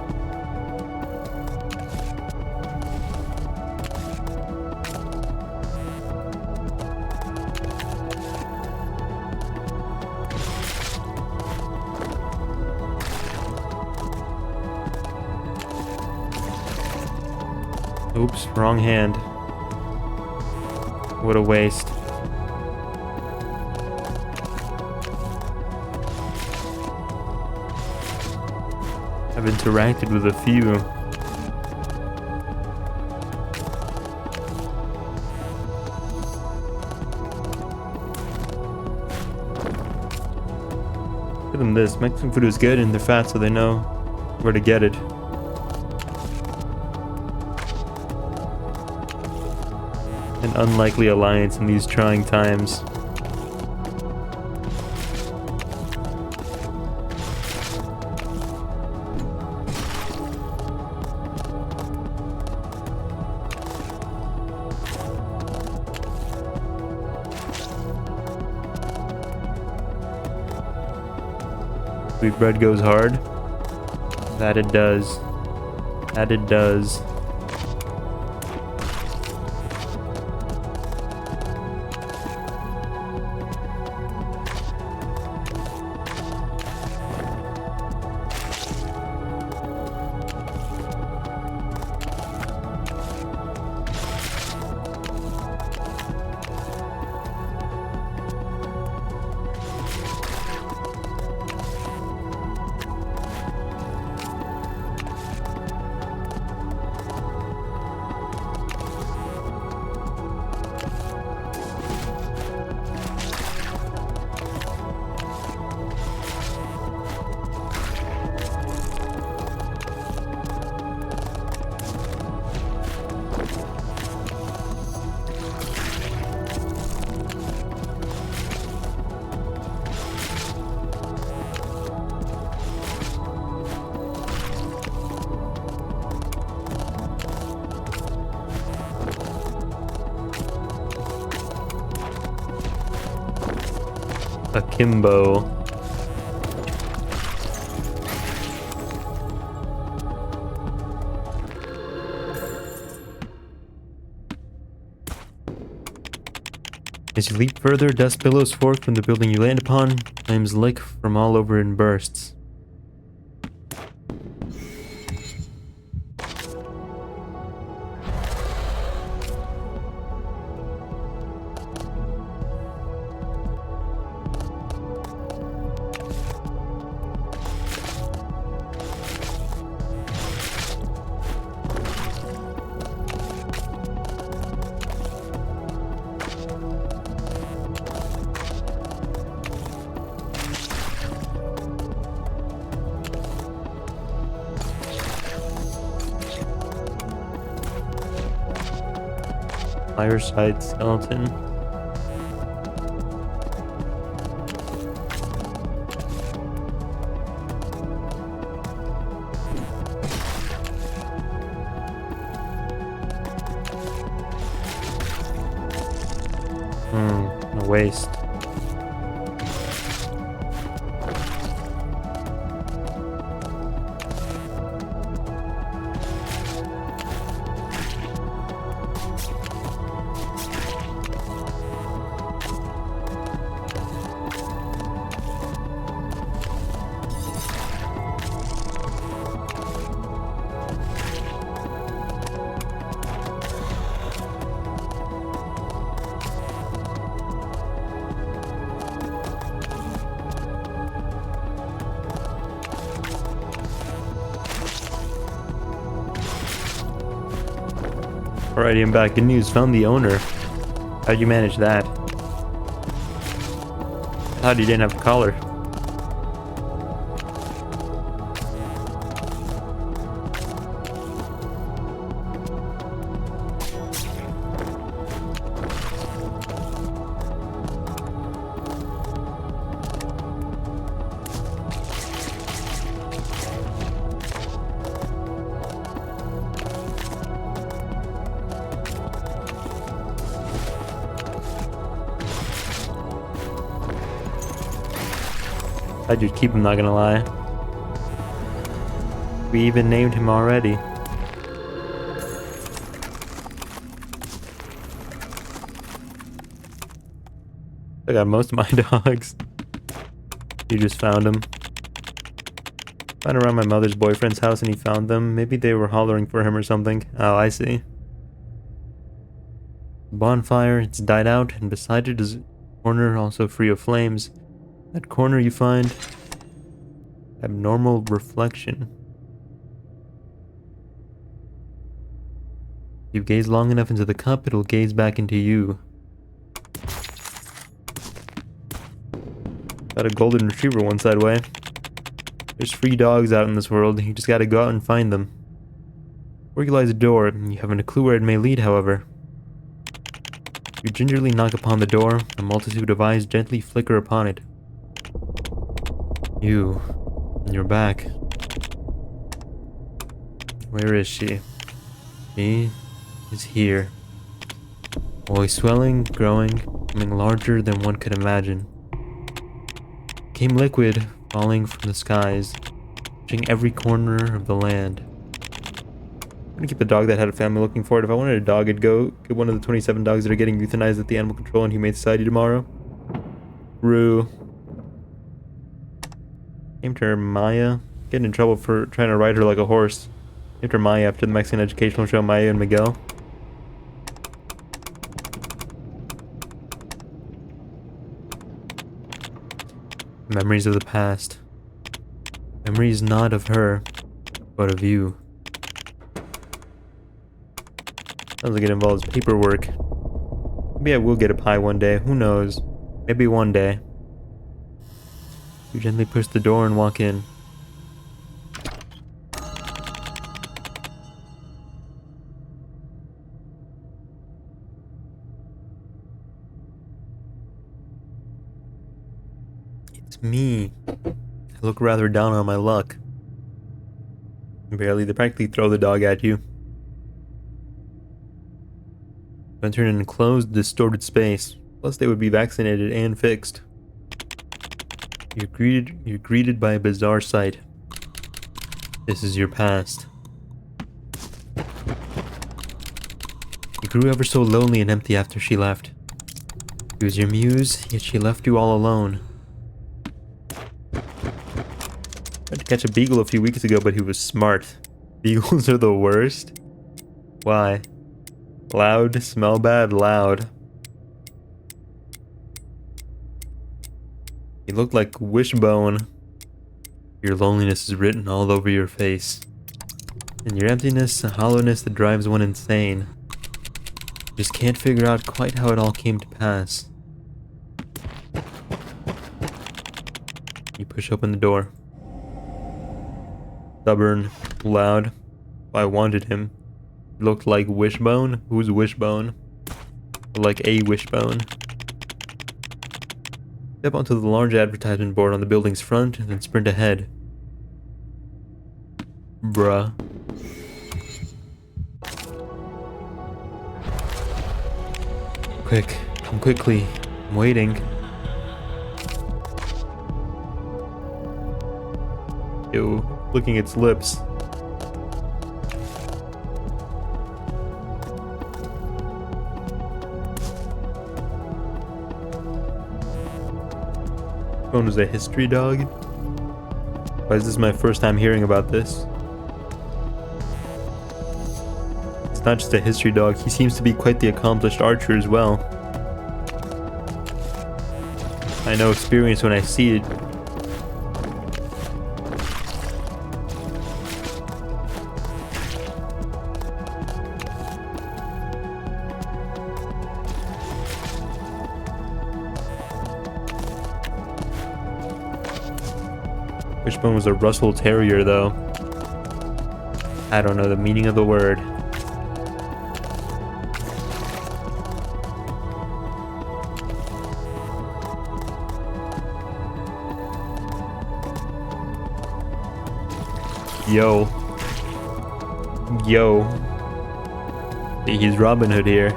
Oops, wrong hand. What a waste. I've interacted with a few. Give them this. Mexican food is good and they're fat, so they know where to get it. An unlikely alliance in these trying times. Sweet bread goes hard. That it does. That it does. Akimbo. As you leap further, dust billows fork from the building you land upon. Flames lick from all over in bursts. Fireside skeleton. A waste. Alrighty, I'm back. Good news. Found the owner. How'd you manage that? How'd you didn't have a collar? I'd just keep him, not gonna lie. We even named him already. I got most of my dogs. You just found them. Went around my mother's boyfriend's house and he found them. Maybe they were hollering for him or something. Oh, I see. Bonfire, it's died out, and beside it is a corner also free of flames. That corner you find abnormal reflection. If you gaze long enough into the cup, it'll gaze back into you. Got a golden retriever one side way. There's free dogs out in this world, you just gotta go out and find them. Where lies a door, you haven't a clue where it may lead, however. You gingerly knock upon the door, a multitude of eyes gently flicker upon it. You're back. Where is she? She is here. Always swelling, growing, becoming larger than one could imagine. Became liquid, falling from the skies, touching every corner of the land. I'm gonna keep the dog that had a family looking for it. If I wanted a dog, I'd go get one of the 27 dogs that are getting euthanized at the Animal Control and Humane Society tomorrow. Rue. Named her Maya. Getting in trouble for trying to ride her like a horse. Named her Maya after the Mexican educational show Maya and Miguel. Memories of the past. Memories not of her, but of you. Sounds like it involves paperwork. Maybe I will get a pie one day, who knows? Maybe one day. You gently push the door and walk in. It's me. I look rather down on my luck. Barely, they practically throw the dog at you. Enter an enclosed, distorted space. Plus they would be vaccinated and fixed. You're greeted by a bizarre sight. This is your past. You grew ever so lonely and empty after she left. She was your muse, yet she left you all alone. Tried to catch a beagle a few weeks ago, but he was smart. Beagles are the worst? Why? Loud, smell bad, loud. You look like Wishbone. Your loneliness is written all over your face. And your emptiness, a hollowness that drives one insane. You just can't figure out quite how it all came to pass. You push open the door. Stubborn, loud. I wanted him. He looked like Wishbone? Who's Wishbone? Like a Wishbone. Step onto the large advertisement board on the building's front and then sprint ahead. Bruh. Quick, come quickly. I'm waiting. Ew, licking its lips. Phone was a history dog? Why is this my first time hearing about this? It's not just a history dog, he seems to be quite the accomplished archer as well. I know experience when I see it. Wishbone was a Russell Terrier, though. I don't know the meaning of the word. Yo. Yo. He's Robin Hood here.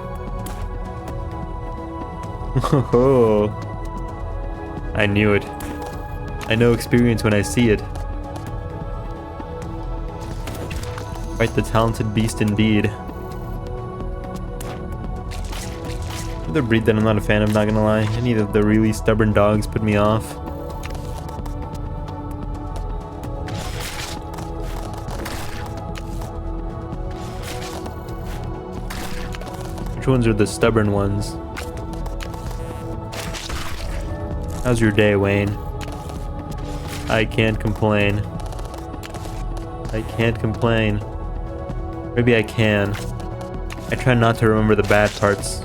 Oh, I knew it. I know experience when I see it. Quite the talented beast indeed. Another breed that I'm not a fan of, not gonna lie. Any of the really stubborn dogs put me off. Which ones are the stubborn ones? How's your day, Wayne? I can't complain. I can't complain. Maybe I can. I try not to remember the bad parts.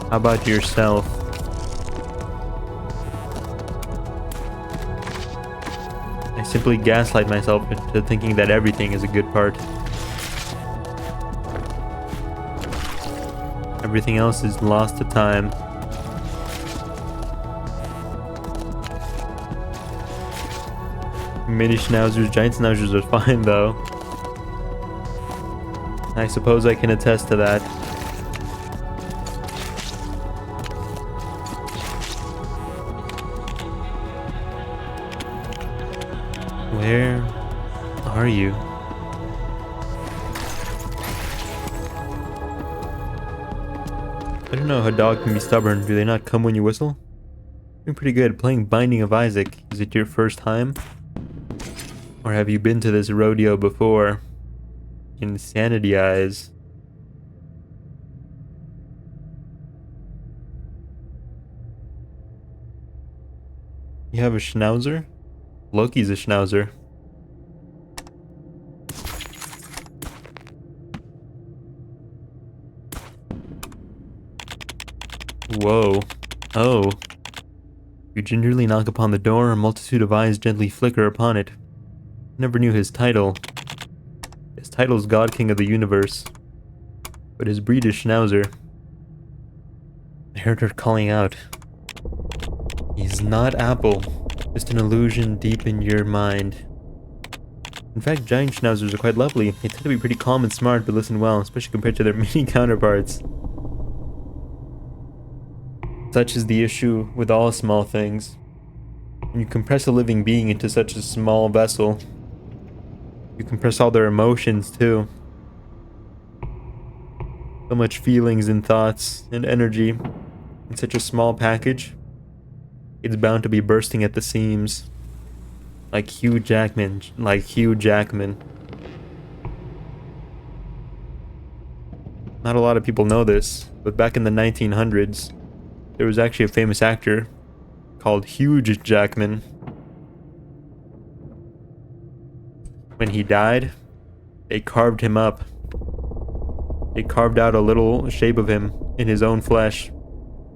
How about yourself? I simply gaslight myself into thinking that everything is a good part. Everything else is lost to time. Mini schnauzers, giant schnauzers are fine though. I suppose I can attest to that. Where are you? I don't know how a dog can be stubborn. Do they not come when you whistle? Doing pretty good. Playing Binding of Isaac. Is it your first time? Or have you been to this rodeo before? Insanity eyes. You have a schnauzer? Loki's a schnauzer. Whoa. Oh. You gingerly knock upon the door, a multitude of eyes gently flicker upon it. Never knew his title. His title's God King of the Universe. But his breed is Schnauzer. I heard her calling out. He's not Apple. Just an illusion deep in your mind. In fact, giant schnauzers are quite lovely. They tend to be pretty calm and smart, but listen well, especially compared to their mini counterparts. Such is the issue with all small things. When you compress a living being into such a small vessel, you compress all their emotions too. So much feelings and thoughts and energy in such a small package. It's bound to be bursting at the seams. Like Hugh Jackman. Like Hugh Jackman. Not a lot of people know this, but back in the 1900s, there was actually a famous actor called Hugh Jackman. When he died, they carved him up. They carved out a little shape of him in his own flesh,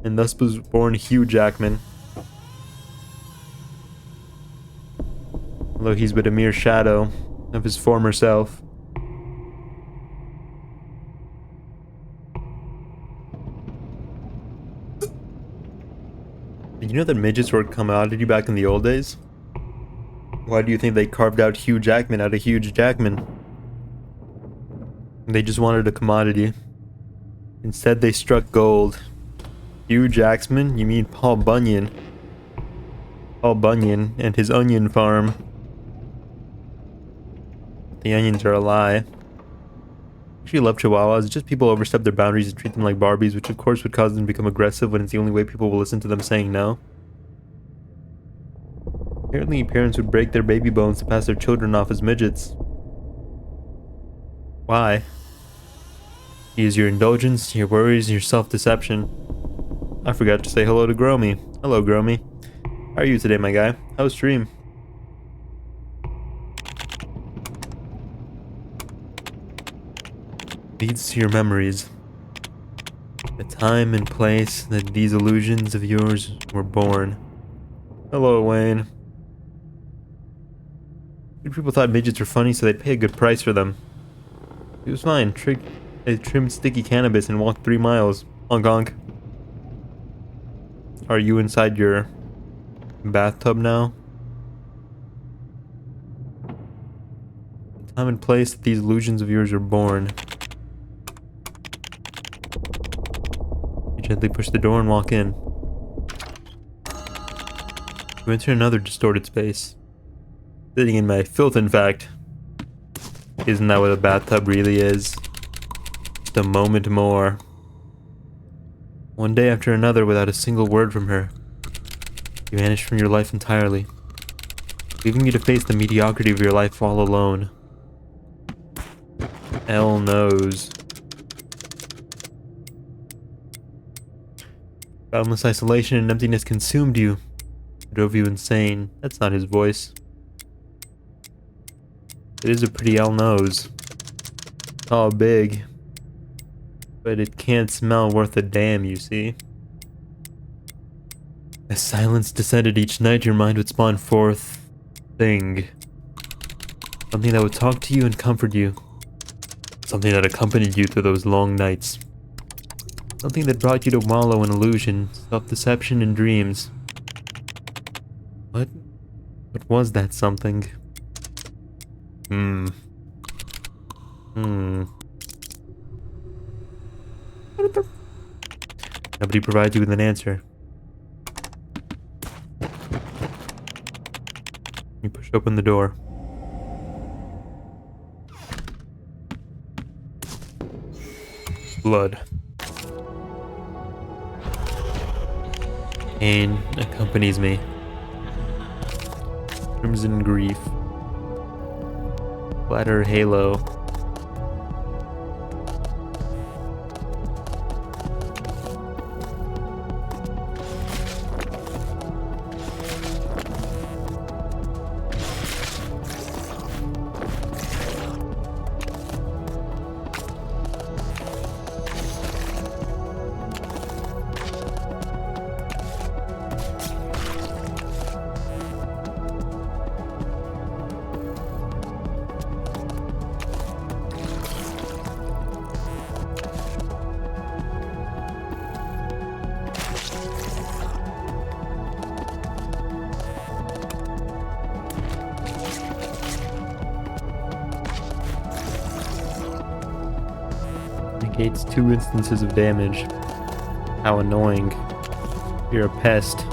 and thus was born Hugh Jackman. Although he's but a mere shadow of his former self. Did you know that midgets were a commodity back in the old days? Why do you think they carved out Hugh Jackman out of Hugh Jackman? They just wanted a commodity. Instead they struck gold. Hugh Jackman? You mean Paul Bunyan. Paul Bunyan and his onion farm. The onions are a lie. I actually love Chihuahuas. It's just people overstep their boundaries and treat them like Barbies, which of course would cause them to become aggressive when it's the only way people will listen to them saying no. Apparently parents would break their baby bones to pass their children off as midgets. Why? Use your indulgence, your worries, your self-deception. I forgot to say hello to Gromy. Hello, Gromy. How are you today, my guy? How's stream? Leads to your memories. The time and place that these illusions of yours were born. Hello, Wayne. Good people thought midgets were funny, so they'd pay a good price for them. It was fine. They trimmed sticky cannabis and walked 3 miles. Honk honk. Are you inside your bathtub now? The time and place that these illusions of yours are born. You gently push the door and walk in. You enter another distorted space. Sitting in my filth, in fact. Isn't that what a bathtub really is? Just a moment more. One day after another without a single word from her. You vanished from your life entirely, leaving you to face the mediocrity of your life all alone. L knows. Boundless isolation and emptiness consumed you. Drove you insane. That's not his voice. It is a pretty L nose. Oh, big. But it can't smell worth a damn, you see. As silence descended each night, your mind would spawn forth thing. Something that would talk to you and comfort you. Something that accompanied you through those long nights. Something that brought you to wallow in illusion, self-deception, and dreams. What was that something? Nobody provides you with an answer. You push open the door. Blood. Pain accompanies me. Crimson grief. Splatter halo. Negates 2 instances of damage. How annoying. You're a pest.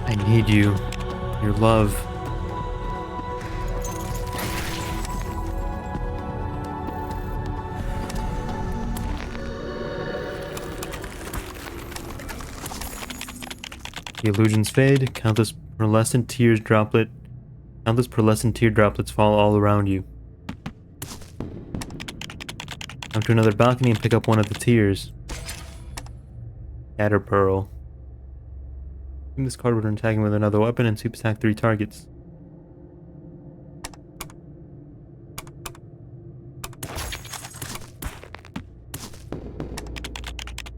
I need you. Your love. The illusions fade, countless pearlescent tear droplets fall all around you. Come to another balcony and pick up one of the tears. Caterpearl. Use this card when attacking with another weapon and super attack 3 targets.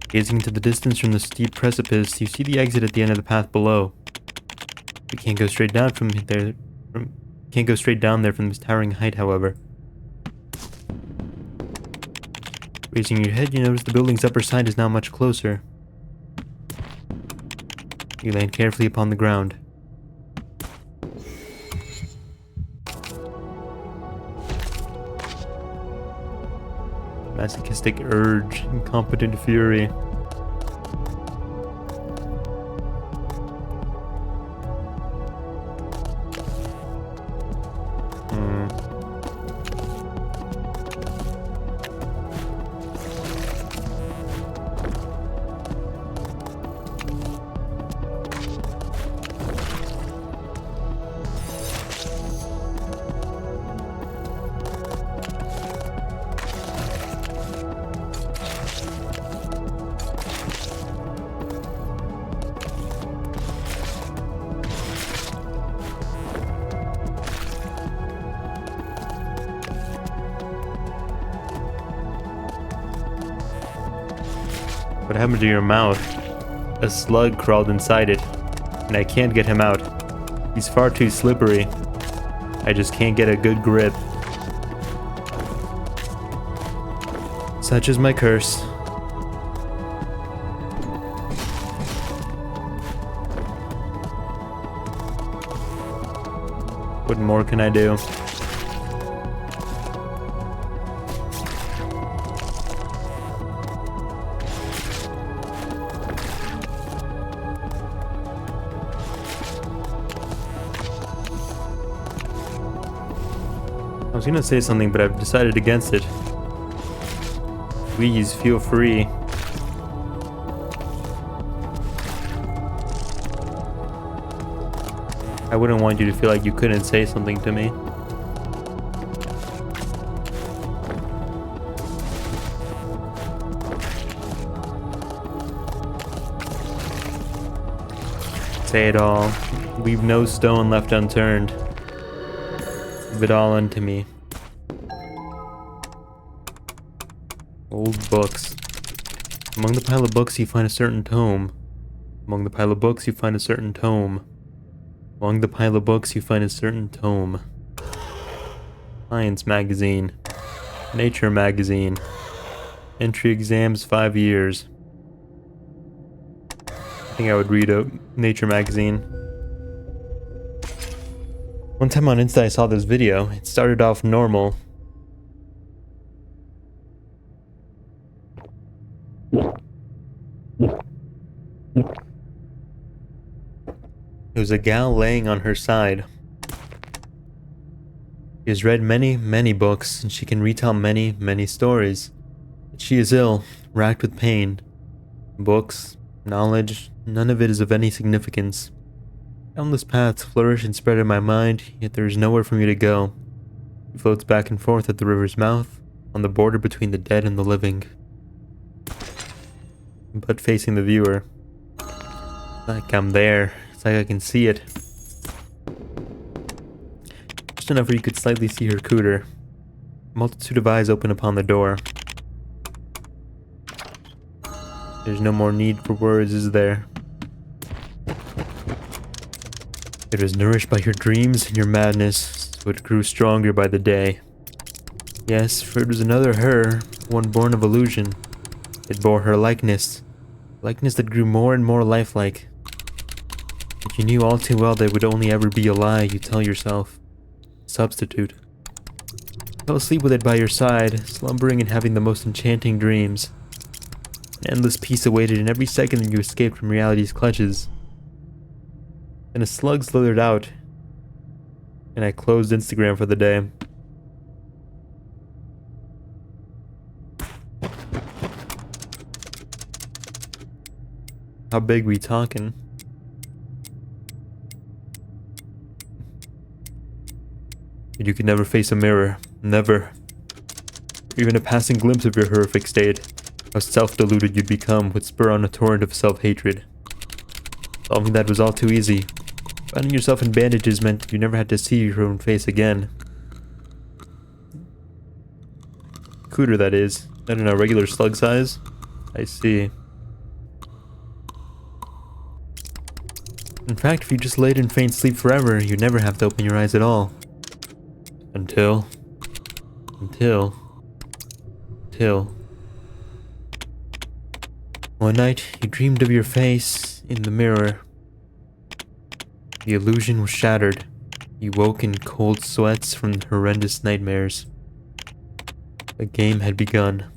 Gazing into the distance from the steep precipice, you see the exit at the end of the path below. You can't go straight down from there. Can't go straight down there from this towering height, however. Raising your head, you notice the building's upper side is now much closer. You land carefully upon the ground. Masochistic urge, incompetent fury. What happened to your mouth? A slug crawled inside it, and I can't get him out. He's far too slippery. I just can't get a good grip. Such is my curse. What more can I do? I was gonna say something, but I've decided against it. Please feel free. I wouldn't want you to feel like you couldn't say something to me. Say it all. Leave no stone left unturned. Give it all unto me. Old books. Among the pile of books you find a certain tome. Among the pile of books you find a certain tome. Among the pile of books you find a certain tome. Science magazine. Nature magazine. Entry exams 5 years. I think I would read a Nature magazine. One time on Insta I saw this video. It started off normal. It was a gal laying on her side. She has read many, many books, and she can retell many, many stories. But she is ill, racked with pain. Books, knowledge, none of it is of any significance. Countless paths flourish and spread in my mind, yet there is nowhere for me to go. She floats back and forth at the river's mouth, on the border between the dead and the living. But facing the viewer. Like I'm there. It's like I can see it. Just enough where you could slightly see her cooter. A multitude of eyes open upon the door. There's no more need for words, is there? It was nourished by your dreams and your madness, so it grew stronger by the day. Yes, for it was another her, one born of illusion. It bore her likeness that grew more and more lifelike. But you knew all too well that it would only ever be a lie, you tell yourself. Substitute. You fell asleep with it by your side, slumbering and having the most enchanting dreams. An endless peace awaited in every second that you escaped from reality's clutches. Then a slug slithered out, and I closed Instagram for the day. How big we talking? You could never face a mirror. Never. Even a passing glimpse of your horrific state. How self-deluded you'd become would spur on a torrent of self-hatred. Solving that was all too easy. Finding yourself in bandages meant you never had to see your own face again. Cooter, that is. Not in a regular slug size. I see. In fact, if you just laid in faint sleep forever, you'd never have to open your eyes at all. Until... One night, you dreamed of your face in the mirror. The illusion was shattered. You woke in cold sweats from horrendous nightmares. A game had begun.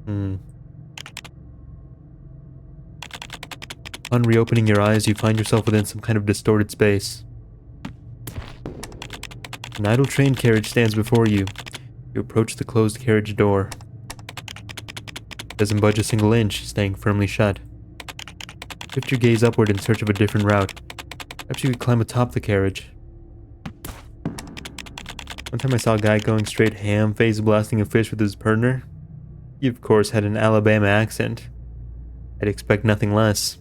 Hmm. On reopening your eyes, you find yourself within some kind of distorted space. An idle train carriage stands before you. You approach the closed carriage door. It doesn't budge a single inch, staying firmly shut. Lift your gaze upward in search of a different route. Perhaps you could climb atop the carriage. One time I saw a guy going straight ham, face blasting a fish with his partner. He of course had an Alabama accent. I'd expect nothing less.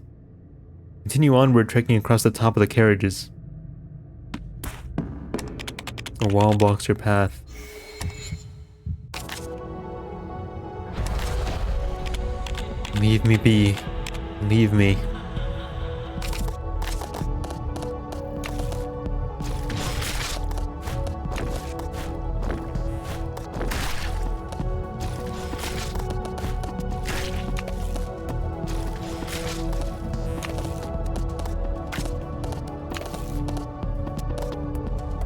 Continue onward, trekking across the top of the carriages. A wall blocks your path. Leave me be. Leave me.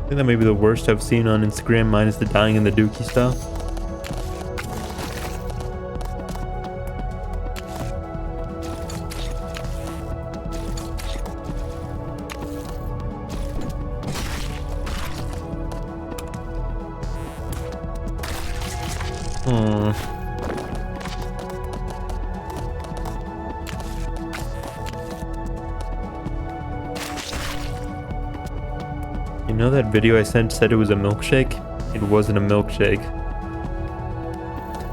I think that may be the worst I've seen on Instagram, minus the dying and the dookie stuff. You know that video I sent said it was a milkshake? It wasn't a milkshake.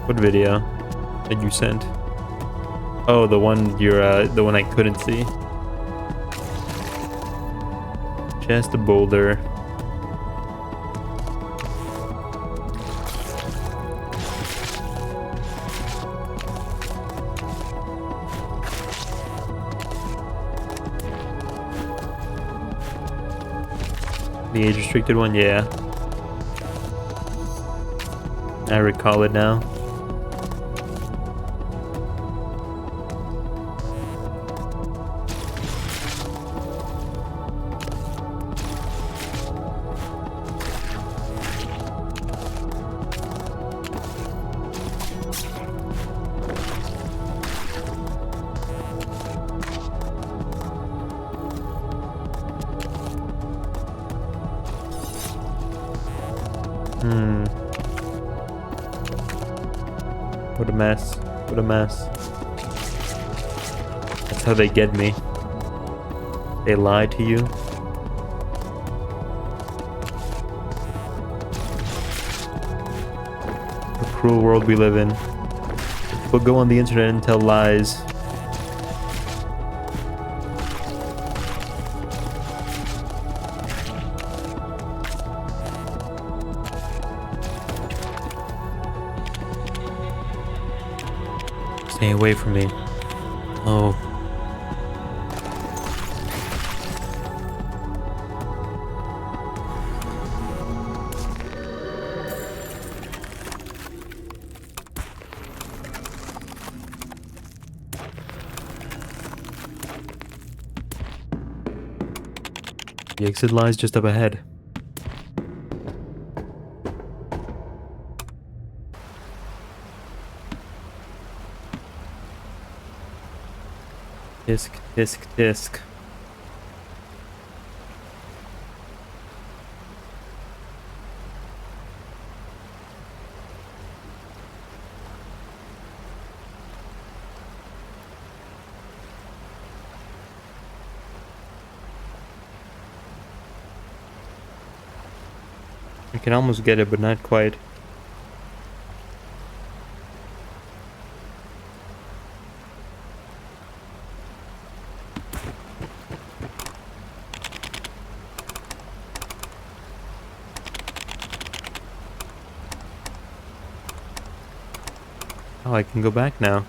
What video that you sent? Oh, the one I couldn't see. Just a boulder. The age-restricted one, yeah. I recall it now. What a mess. What a mess. That's how they get me. They lie to you. The cruel world we live in. People go on the internet and tell lies. Stay away from me. Oh. The exit lies just up ahead. Tisk, tisk, tisk. I can almost get it, but not quite. Oh, I can go back now.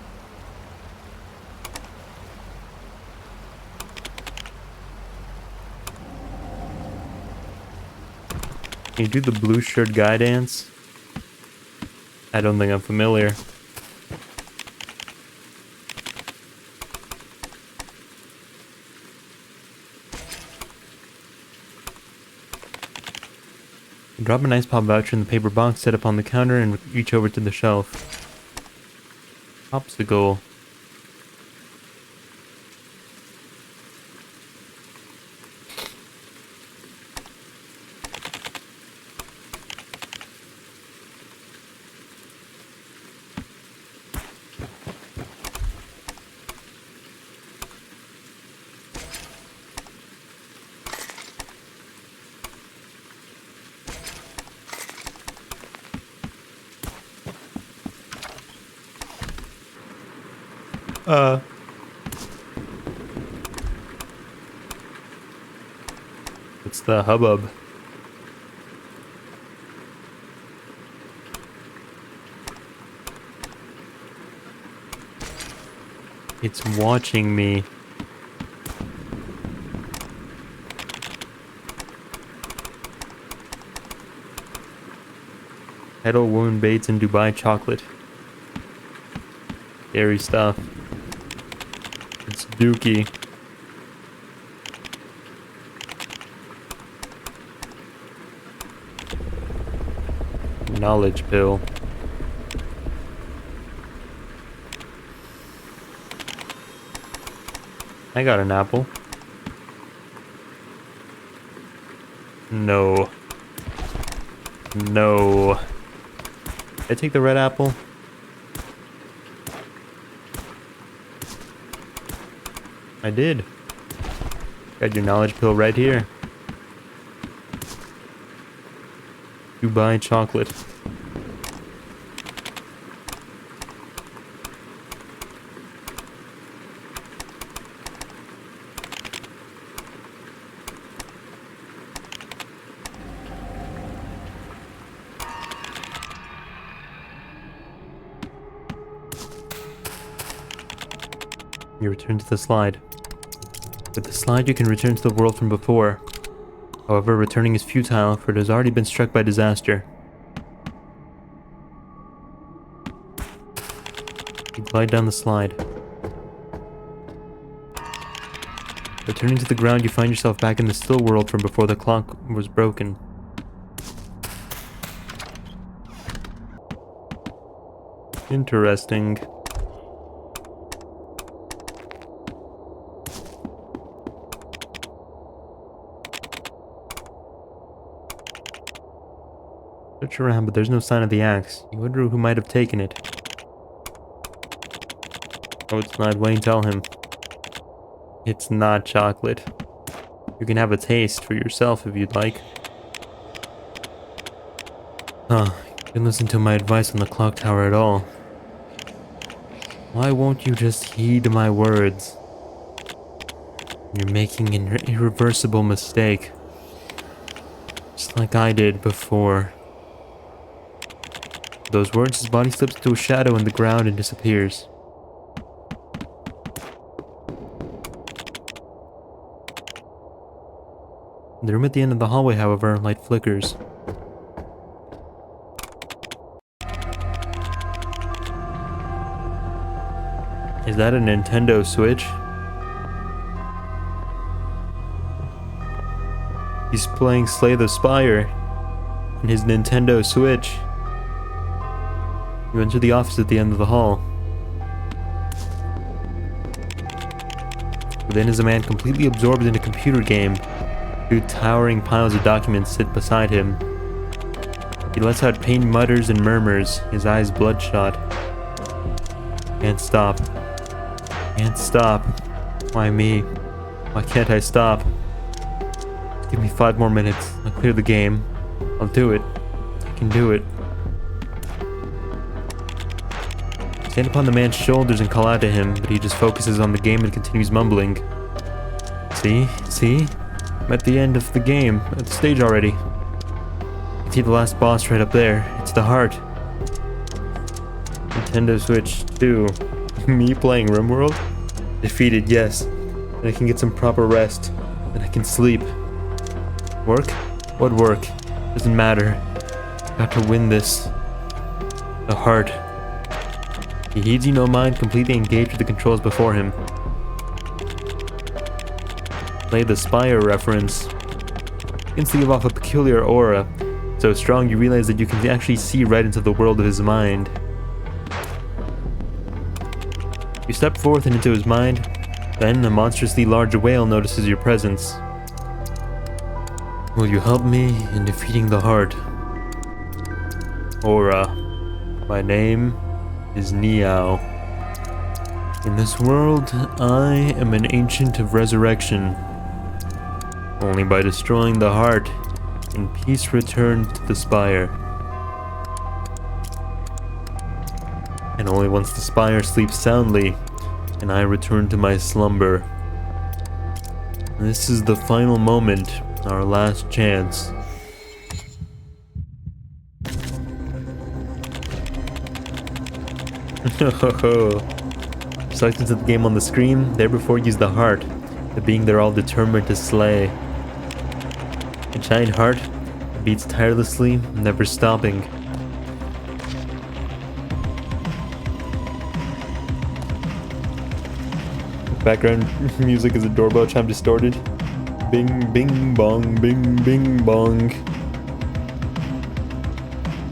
Can you do the blue shirt guy dance? I don't think I'm familiar. Drop an ice pop voucher in the paper box set up on the counter and reach over to the shelf. Popsicle. It's the hubbub. It's watching me. Peddle woman baits in Dubai chocolate. Scary stuff. It's dookie. Knowledge pill. I got an apple. No. No. Did I take the red apple? I did. Got your knowledge pill right here. Dubai chocolate. You return to the slide. With the slide, you can return to the world from before. However, returning is futile, for it has already been struck by disaster. You glide down the slide. Returning to the ground, you find yourself back in the still world from before the clock was broken. Interesting. Search around, but there's no sign of the axe. You wonder who might have taken it. Oh, it's not. Wayne, tell him. It's not chocolate. You can have a taste for yourself if you'd like. Huh, you didn't listen to my advice on the clock tower at all. Why won't you just heed my words? You're making an irreversible mistake. Just like I did before. Those words, his body slips into a shadow in the ground and disappears. In the room at the end of the hallway, however, light flickers. Is that a Nintendo Switch? He's playing Slay the Spire on his Nintendo Switch. You enter the office at the end of the hall. Within is a man completely absorbed in a computer game. Two towering piles of documents sit beside him. He lets out pained mutters and murmurs, his eyes bloodshot. Can't stop. Can't stop. Why me? Why can't I stop? Give me 5 more minutes. I'll clear the game. I'll do it. I can do it. Stand upon the man's shoulders and call out to him, but he just focuses on the game and continues mumbling. See? See? I'm at the end of the game, at the stage already. You can see the last boss right up there. It's the heart. Nintendo Switch 2. Me playing RimWorld? Defeated, yes. Then I can get some proper rest. Then I can sleep. Work? What work? Doesn't matter. Got to win this. The heart. He heeds you no mind, completely engaged with the controls before him. Play the Spire reference. You can give off a peculiar aura, so strong you realize that you can actually see right into the world of his mind. You step forth and into his mind. Then a monstrously large whale notices your presence. Will you help me in defeating the heart? Aura. My name is Niao. In this world, I am an ancient of resurrection. Only by destroying the heart, can peace return to the spire. And only once the spire sleeps soundly, can I return to my slumber. This is the final moment, our last chance. Selected to the game on the screen, there before you is the heart, the being they're all determined to slay. A giant heart that beats tirelessly, never stopping. Background music is a doorbell chime distorted. Bing, bing, bong, bing, bing, bong.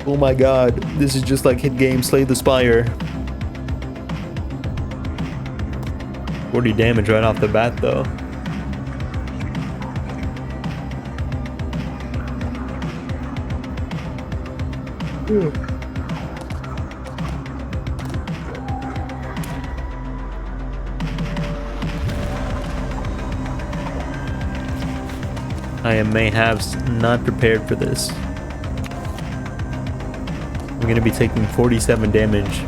Oh my god, this is just like hit game Slay the Spire. 40 damage right off the bat though. I am mayhaps not prepared for this. I'm gonna be taking 47 damage.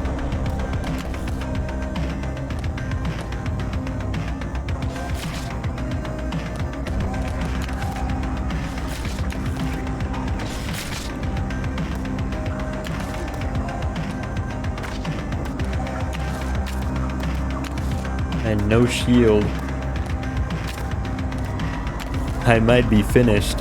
And no shield. I might be finished.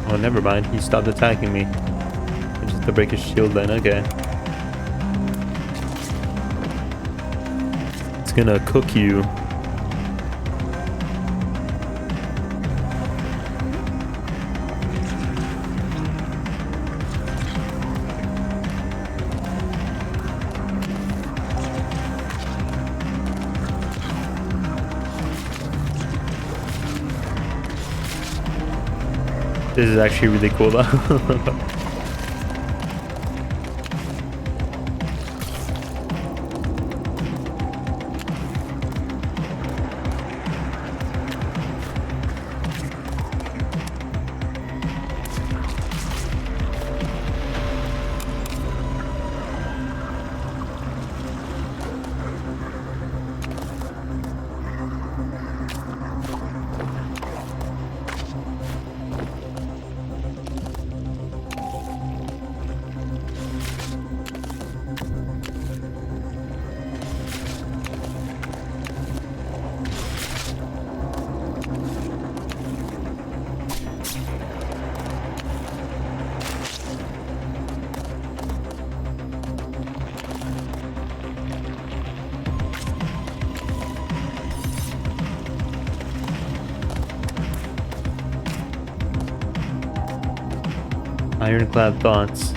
Oh, never mind. He stopped attacking me. I just have to break his shield then. Okay. It's gonna cook you. This is actually really cool though. Ironclad thoughts.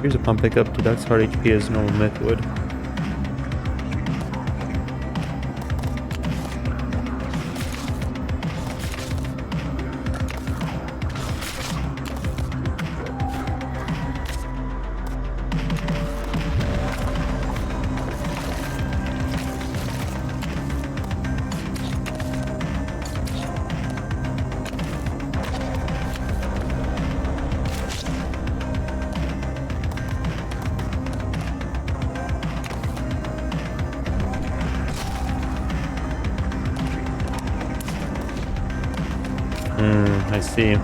Here's a pump pickup. Deducts heart HP as normal myth would. I see.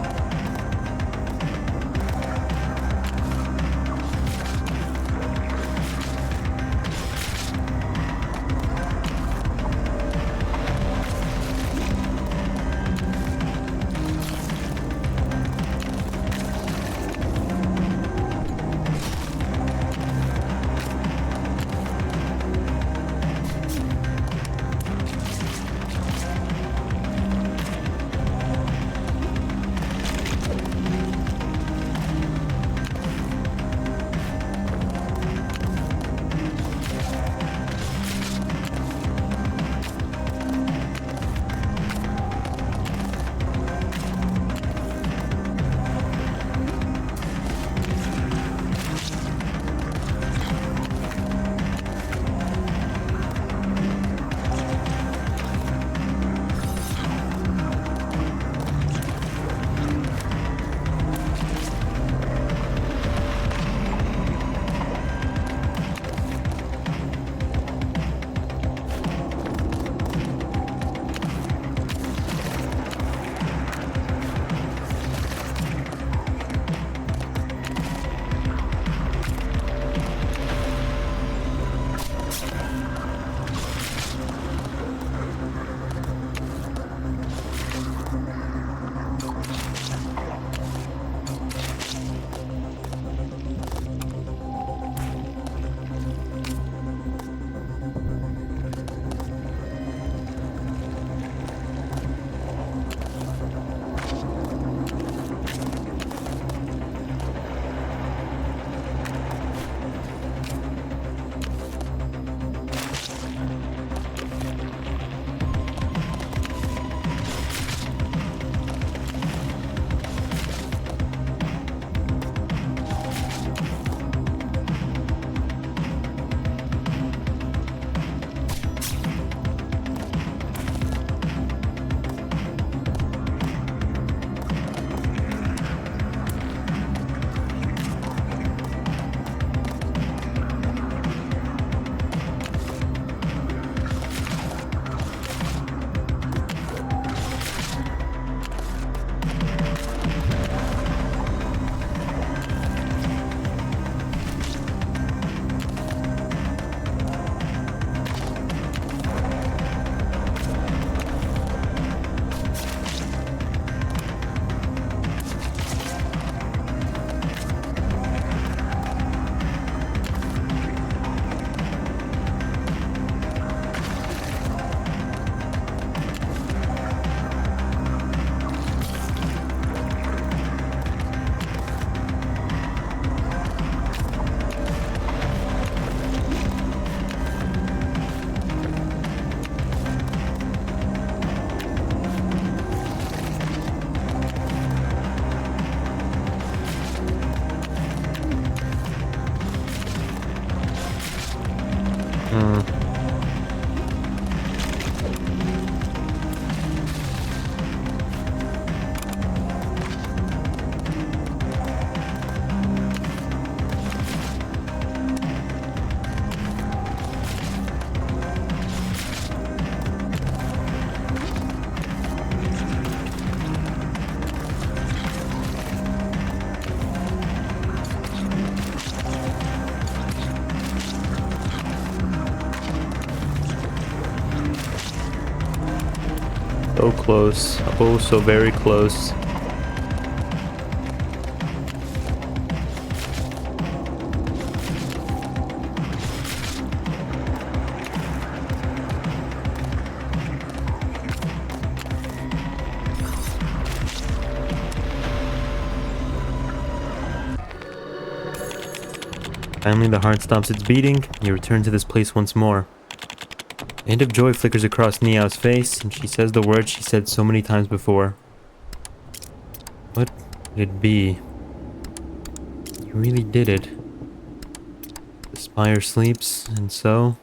So close. Oh, so very close. Finally, the heart stops its beating, and you return to this place once more. A hint of joy flickers across Niao's face, and she says the words she said so many times before. What could it be? You really did it. The spire sleeps, and so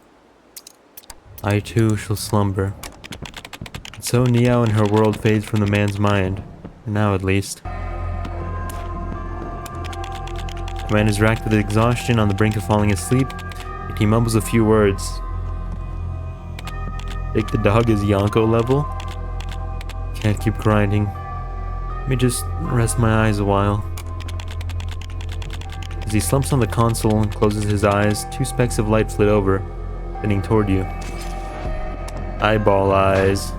I too shall slumber. And so Niao and her world fades from the man's mind, for now at least. The man is racked with exhaustion on the brink of falling asleep, and he mumbles a few words. Take the dog as Yonko level? Can't keep grinding. Let me just rest my eyes a while. As he slumps on the console and closes his eyes, two specks of light flit over, bending toward you. Eyeball eyes.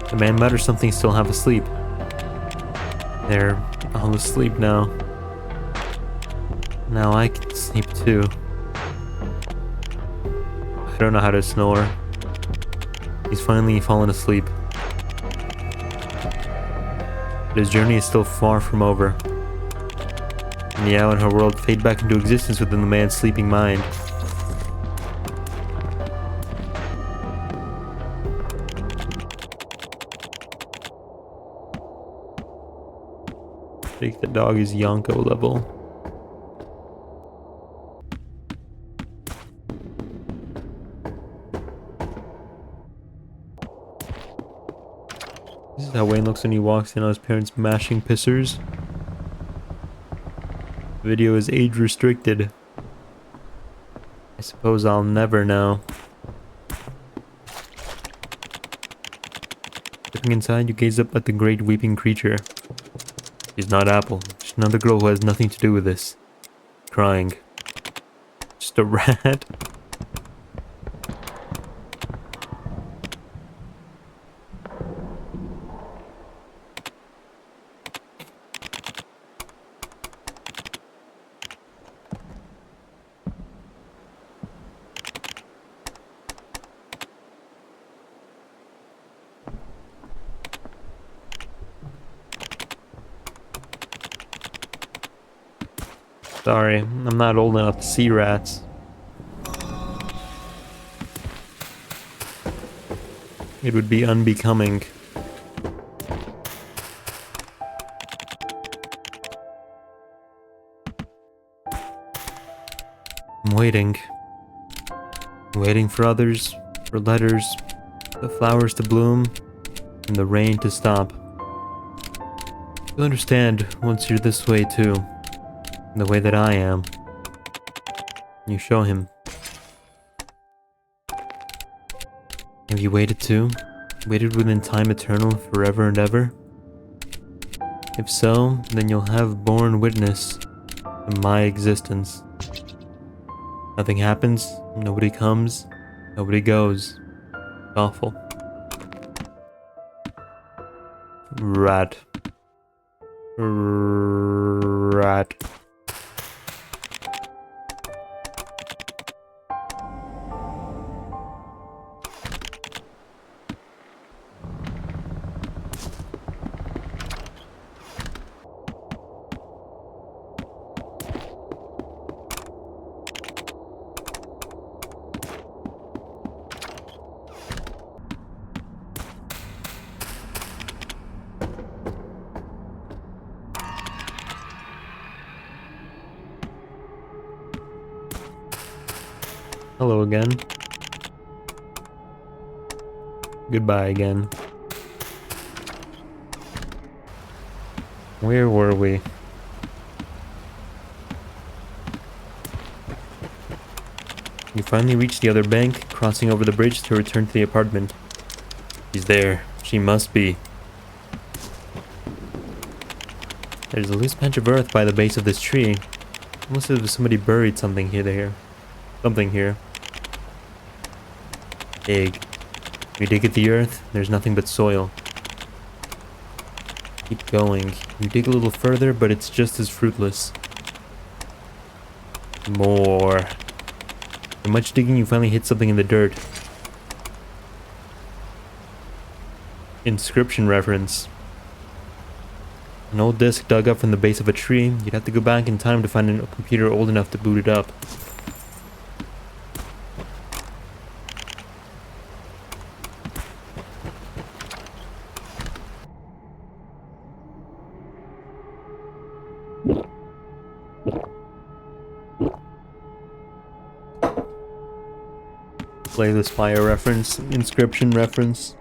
The man mutters something still half asleep. They're all asleep now. Now I can sleep too. I don't know how to snore. He's finally fallen asleep. But his journey is still far from over. Niao and her world fade back into existence within the man's sleeping mind. Take the dog as Yonko level. This is how Wayne looks when he walks in on his parents mashing pissers. The video is age restricted. I suppose I'll never know. Stepping inside, you gaze up at the great weeping creature. She's not Apple. She's another girl who has nothing to do with this. Crying. Just a rat. Sorry, I'm not old enough to see rats. It would be unbecoming. I'm waiting. I'm waiting for others, for letters, the flowers to bloom, and the rain to stop. You'll understand once you're this way too. The way that I am. You show him. Have you waited too? Waited within time eternal, forever and ever? If so, then you'll have borne witness to my existence. Nothing happens, nobody comes, nobody goes. Awful. Rat. Rat. Hello again. Goodbye again. Where were we? You finally reach the other bank, crossing over the bridge to return to the apartment. She's there. She must be. There's a loose patch of earth by the base of this tree. Almost as if somebody buried something here. Something here. Dig. You dig at the earth, there's nothing but soil. Keep going. You dig a little further, but it's just as fruitless. More. After much digging, you finally hit something in the dirt. Inscription reference. An old disk dug up from the base of a tree. You'd have to go back in time to find a computer old enough to boot it up. Playlist fire reference, inscription reference.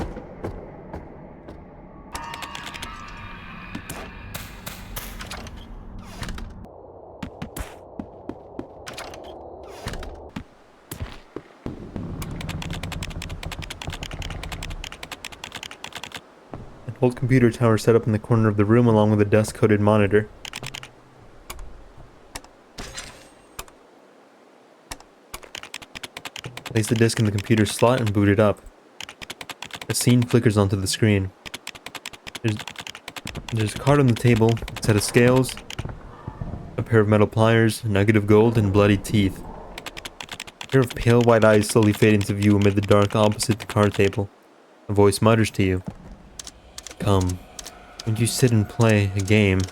An old computer tower set up in the corner of the room along with a dust-coated monitor. Place the disk in the computer slot and boot it up. A scene flickers onto the screen. There's a card on the table, a set of scales, a pair of metal pliers, a nugget of gold, and bloody teeth. A pair of pale white eyes slowly fade into view amid the dark opposite the card table. A voice mutters to you. Come, won't you sit and play a game?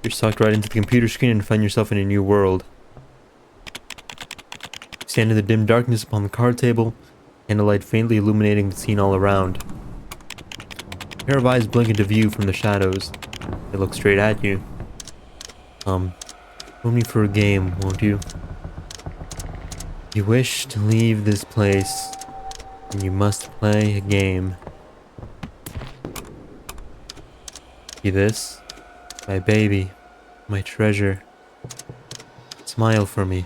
You're sucked right into the computer screen and find yourself in a new world. You stand in the dim darkness upon the card table, candlelight faintly illuminating the scene all around. A pair of eyes blink into view from the shadows. They look straight at you. Join me for a game, won't you? You wish to leave this place, and you must play a game. See this? My baby, my treasure. Smile for me.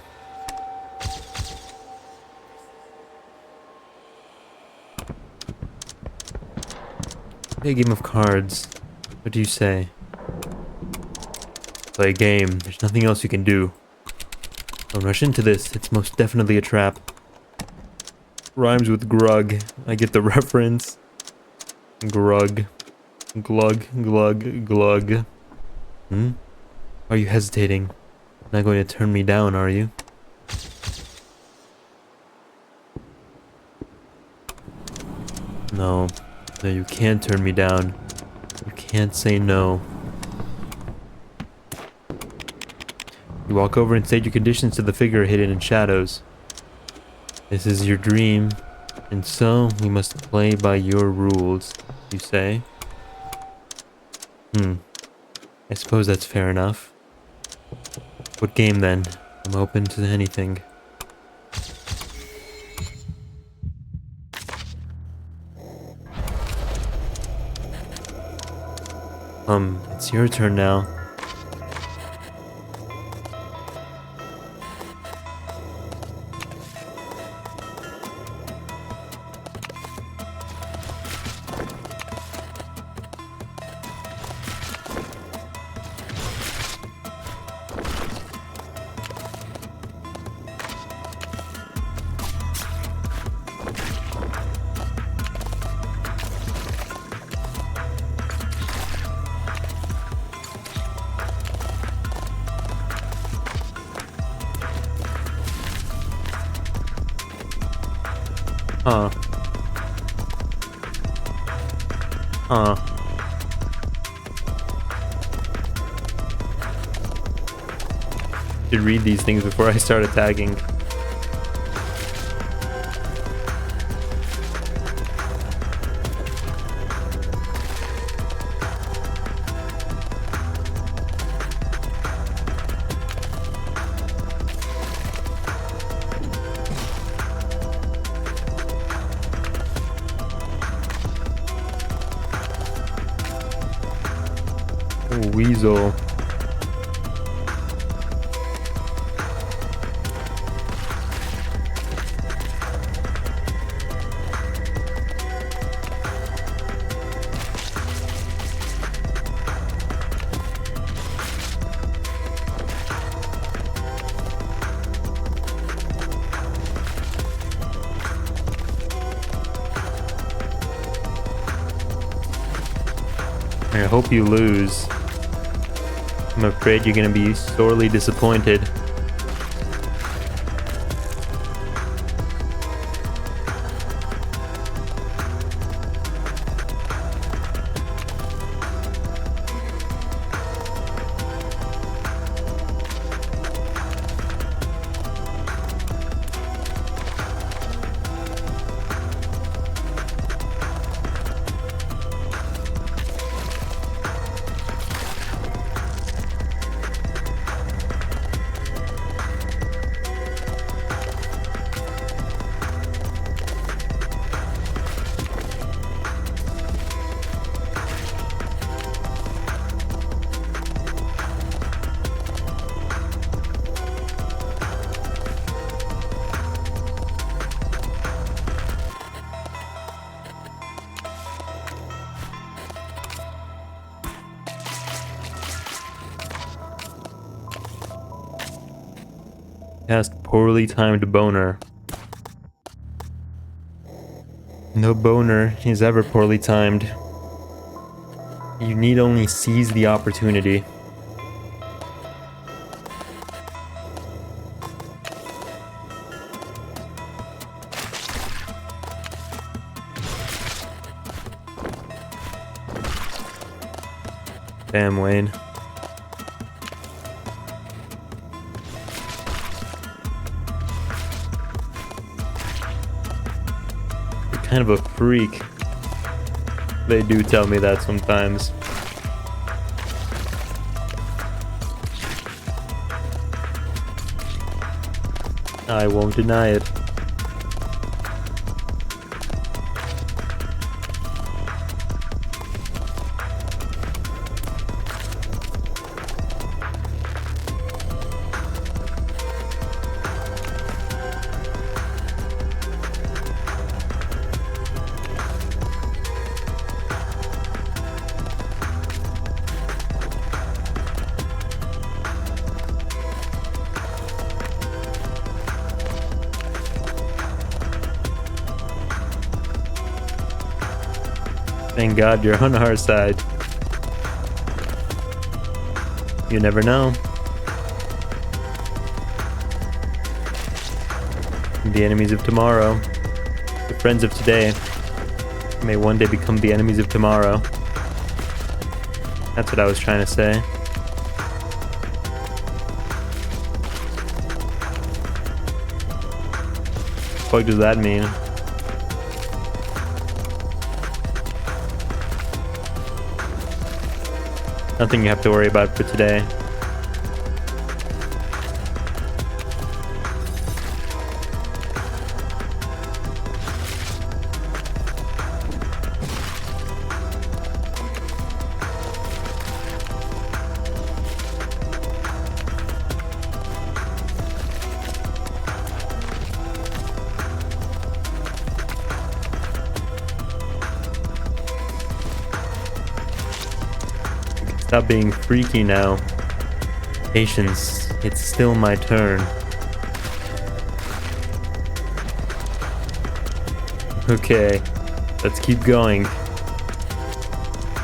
Play a game of cards. What do you say? Play a game. There's nothing else you can do. Don't rush into this. It's most definitely a trap. Rhymes with grug. I get the reference. Grug. Glug, glug, glug. Are you hesitating? Not going to turn me down, are you? No. No, you can't turn me down. You can't say no. You walk over and state your conditions to the figure hidden in shadows. This is your dream, and so we must play by your rules, you say? I suppose that's fair enough. What game then? I'm open to anything. It's your turn now. Should read these things before I start attacking. Weasel. I hope you lose. I'm afraid you're gonna be sorely disappointed. Cast poorly timed boner. No boner is ever poorly timed. You need only seize the opportunity. Damn, Wayne. You're kind of a freak. They do tell me that sometimes. I won't deny it. Thank God you're on our side. You never know. The enemies of tomorrow, the friends of today, may one day become the enemies of tomorrow. That's what I was trying to say. What does that mean? Nothing you have to worry about for today. Stop being freaky now. Patience, it's still my turn. Okay, let's keep going.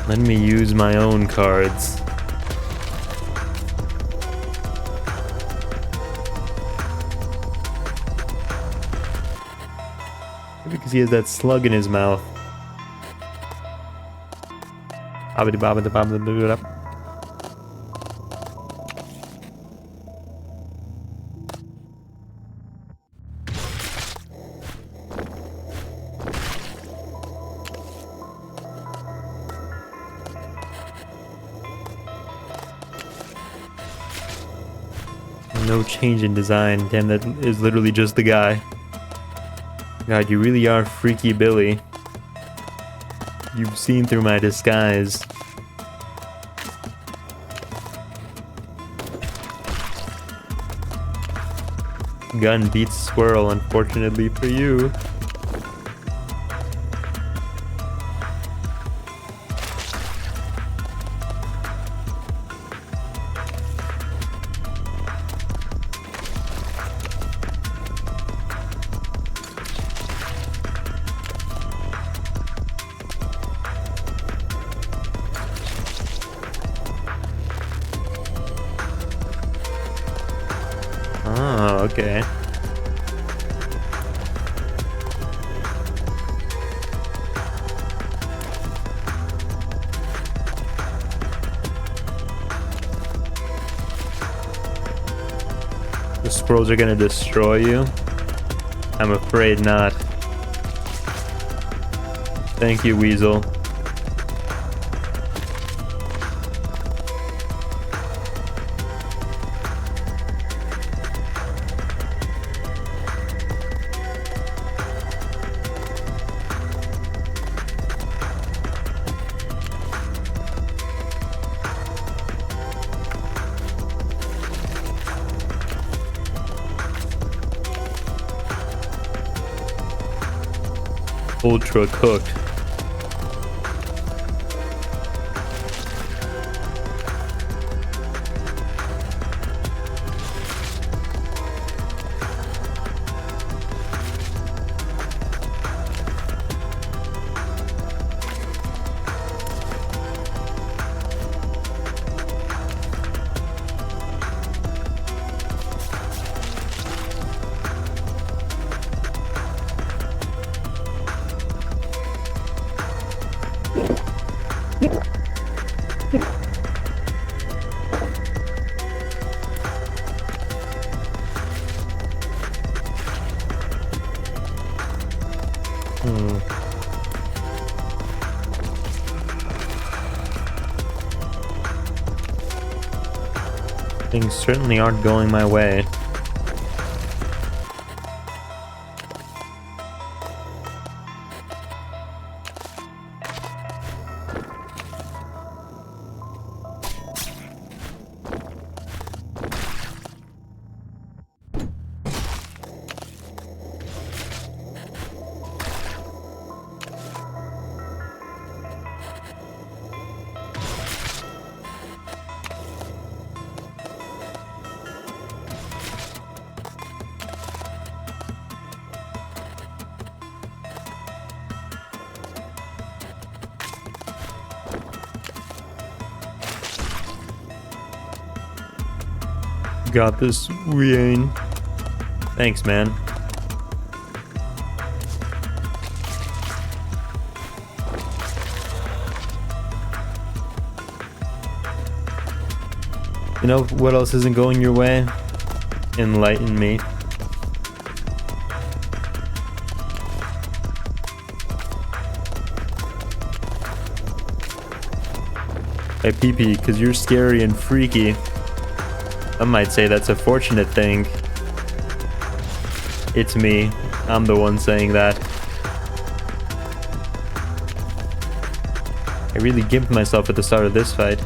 Let me use my own cards. Because he has that slug in his mouth. No change in design. Damn, that is literally just the guy. God, you really are Freaky Billy. You've seen through my disguise. Gun beats squirrel, unfortunately for you. Oh, okay. The scrolls are gonna destroy you? I'm afraid not. Thank you, Weasel. Ultra cooked. Things certainly aren't going my way. Got this, Rian. Thanks, man. You know what else isn't going your way? Enlighten me. Hey, PP, because you're scary and freaky. I might say that's a fortunate thing. It's me. I'm the one saying that. I really gimped myself at the start of this fight.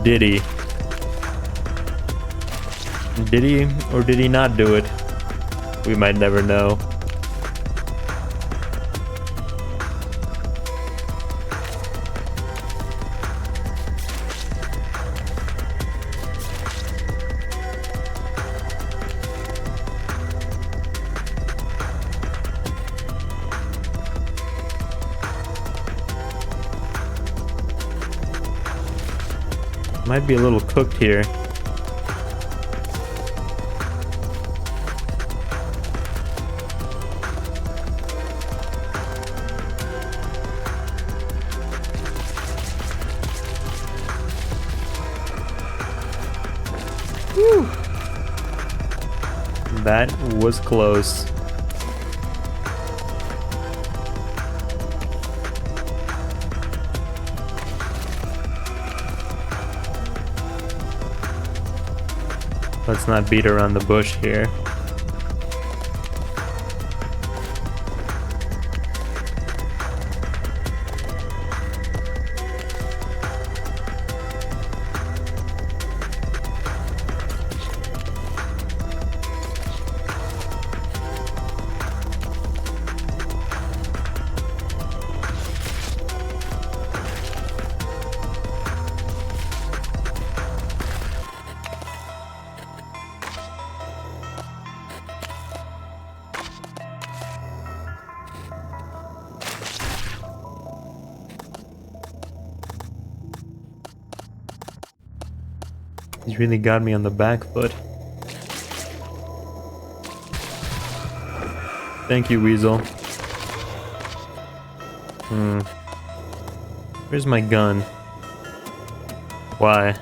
Did he? Did he or did he not do it? We might never know. Might be a little cooked here. Whew. That was close. Let's not beat around the bush here. He's really got me on the back foot. Thank you, Weasel. Where's my gun? Why?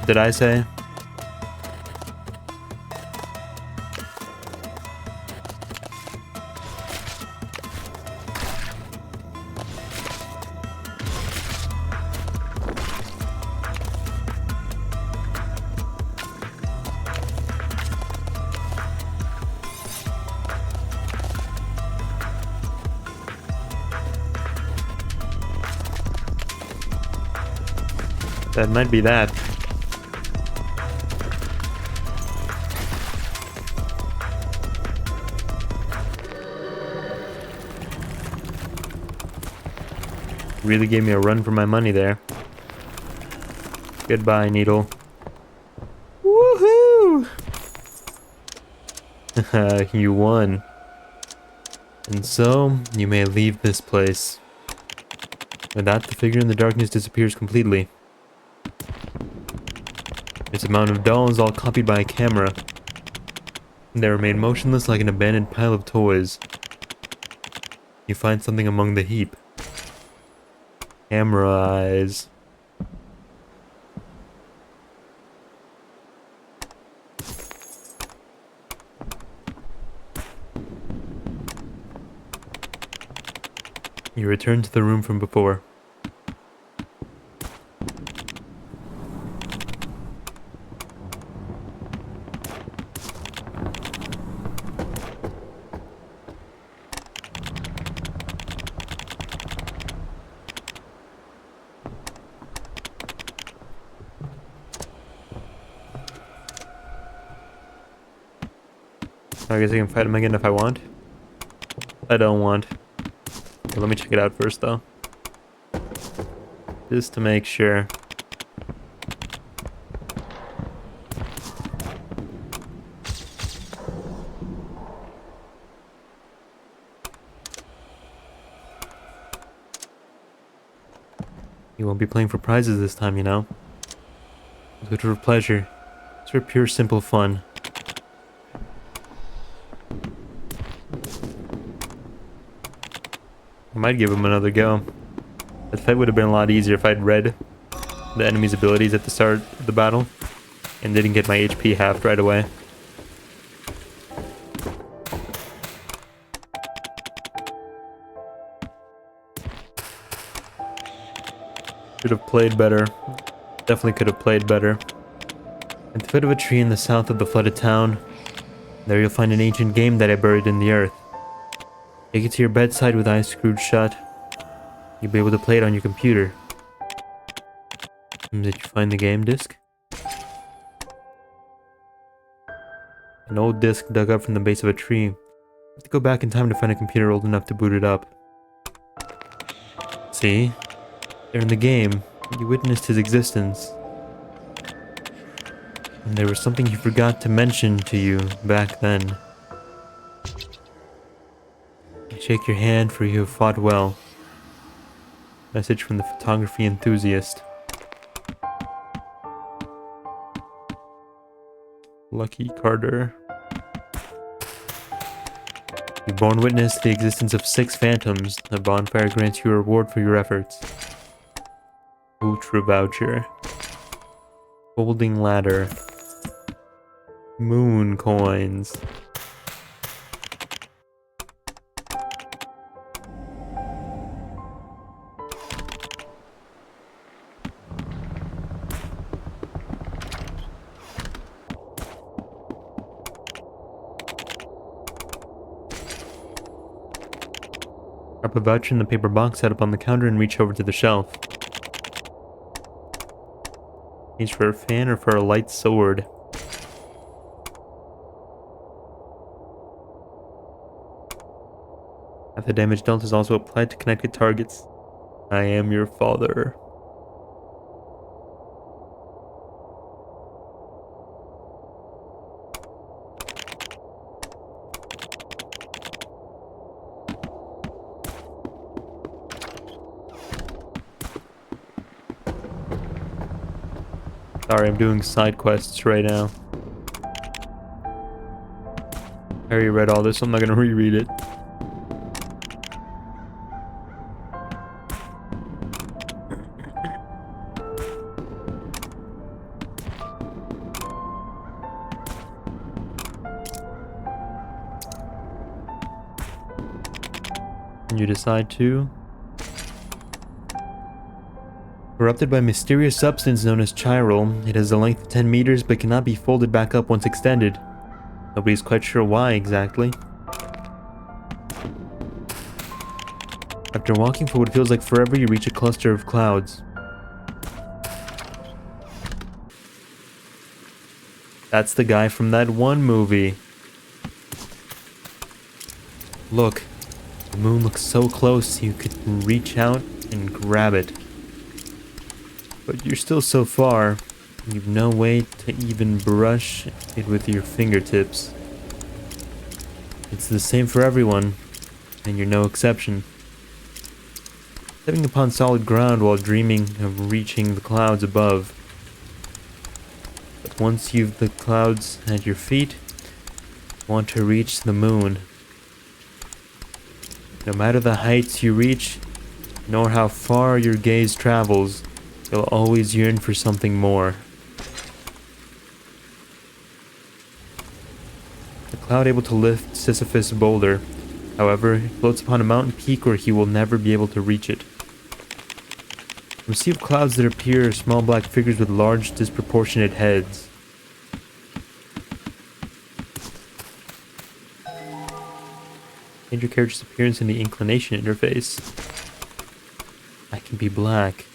Did I say? That might be that. Really gave me a run for my money there. Goodbye, needle. Woohoo! You won. And so, you may leave this place. With that, the figure in the darkness disappears completely. Its amount of dolls all copied by a camera. They remain motionless like an abandoned pile of toys. You find something among the heap. Camera eyes. You return to the room from before. I guess I can fight him again if I want. I don't want. Okay, let me check it out first, though. Just to make sure. You won't be playing for prizes this time, you know. It's good for pleasure. It's for pure, simple fun. I might give him another go. That fight would have been a lot easier if I'd read the enemy's abilities at the start of the battle and didn't get my HP halved right away. Should have played better. Definitely could have played better. At the foot of a tree in the south of the flooded town, there you'll find an ancient game that I buried in the earth. Take it to your bedside with eyes screwed shut. You'll be able to play it on your computer. Did you find the game disc? An old disc dug up from the base of a tree. You have to go back in time to find a computer old enough to boot it up. See? There in the game, you witnessed his existence. And there was something he forgot to mention to you back then. I shake your hand, for you have fought well. Message from the photography enthusiast. Lucky Carter. You've borne witness to the existence of 6 phantoms. A bonfire grants you a reward for your efforts. Ultra voucher. Folding ladder. Moon coins. Drop a voucher in the paper box set up on the counter and reach over to the shelf. Each for a fan or for a light sword. Half the damage dealt is also applied to connected targets. I am your father. Sorry, I'm doing side quests right now. I already read all this, so I'm not gonna reread it. And you decide to... Corrupted by a mysterious substance known as chiral, it has a length of 10 meters but cannot be folded back up once extended. Nobody's quite sure why exactly. After walking for what feels like forever, you reach a cluster of clouds. That's the guy from that one movie. Look, the moon looks so close you could reach out and grab it. But you're still so far, you've no way to even brush it with your fingertips. It's the same for everyone, and you're no exception. Stepping upon solid ground while dreaming of reaching the clouds above. But once you've the clouds at your feet, you want to reach the moon. No matter the heights you reach, nor how far your gaze travels, you'll always yearn for something more. The cloud able to lift Sisyphus' boulder. However, it floats upon a mountain peak where he will never be able to reach it. From a sea of clouds that appear small black figures with large, disproportionate heads. Change your character's appearance in the inclination interface. I can be black.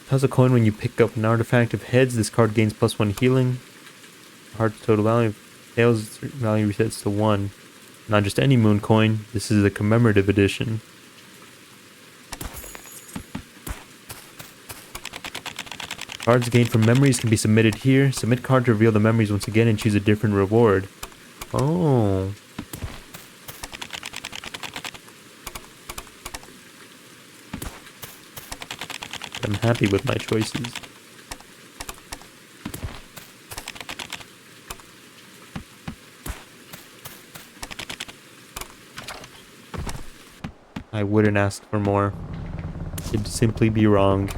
Toss a coin when you pick up an artifact of heads. This card gains +1 healing. Heart's total value. Tails value resets to 1. Not just any moon coin. This is the commemorative edition. Cards gained from memories can be submitted here. Submit card to reveal the memories once again and choose a different reward. Oh. I'm happy with my choices. I wouldn't ask for more. It'd simply be wrong.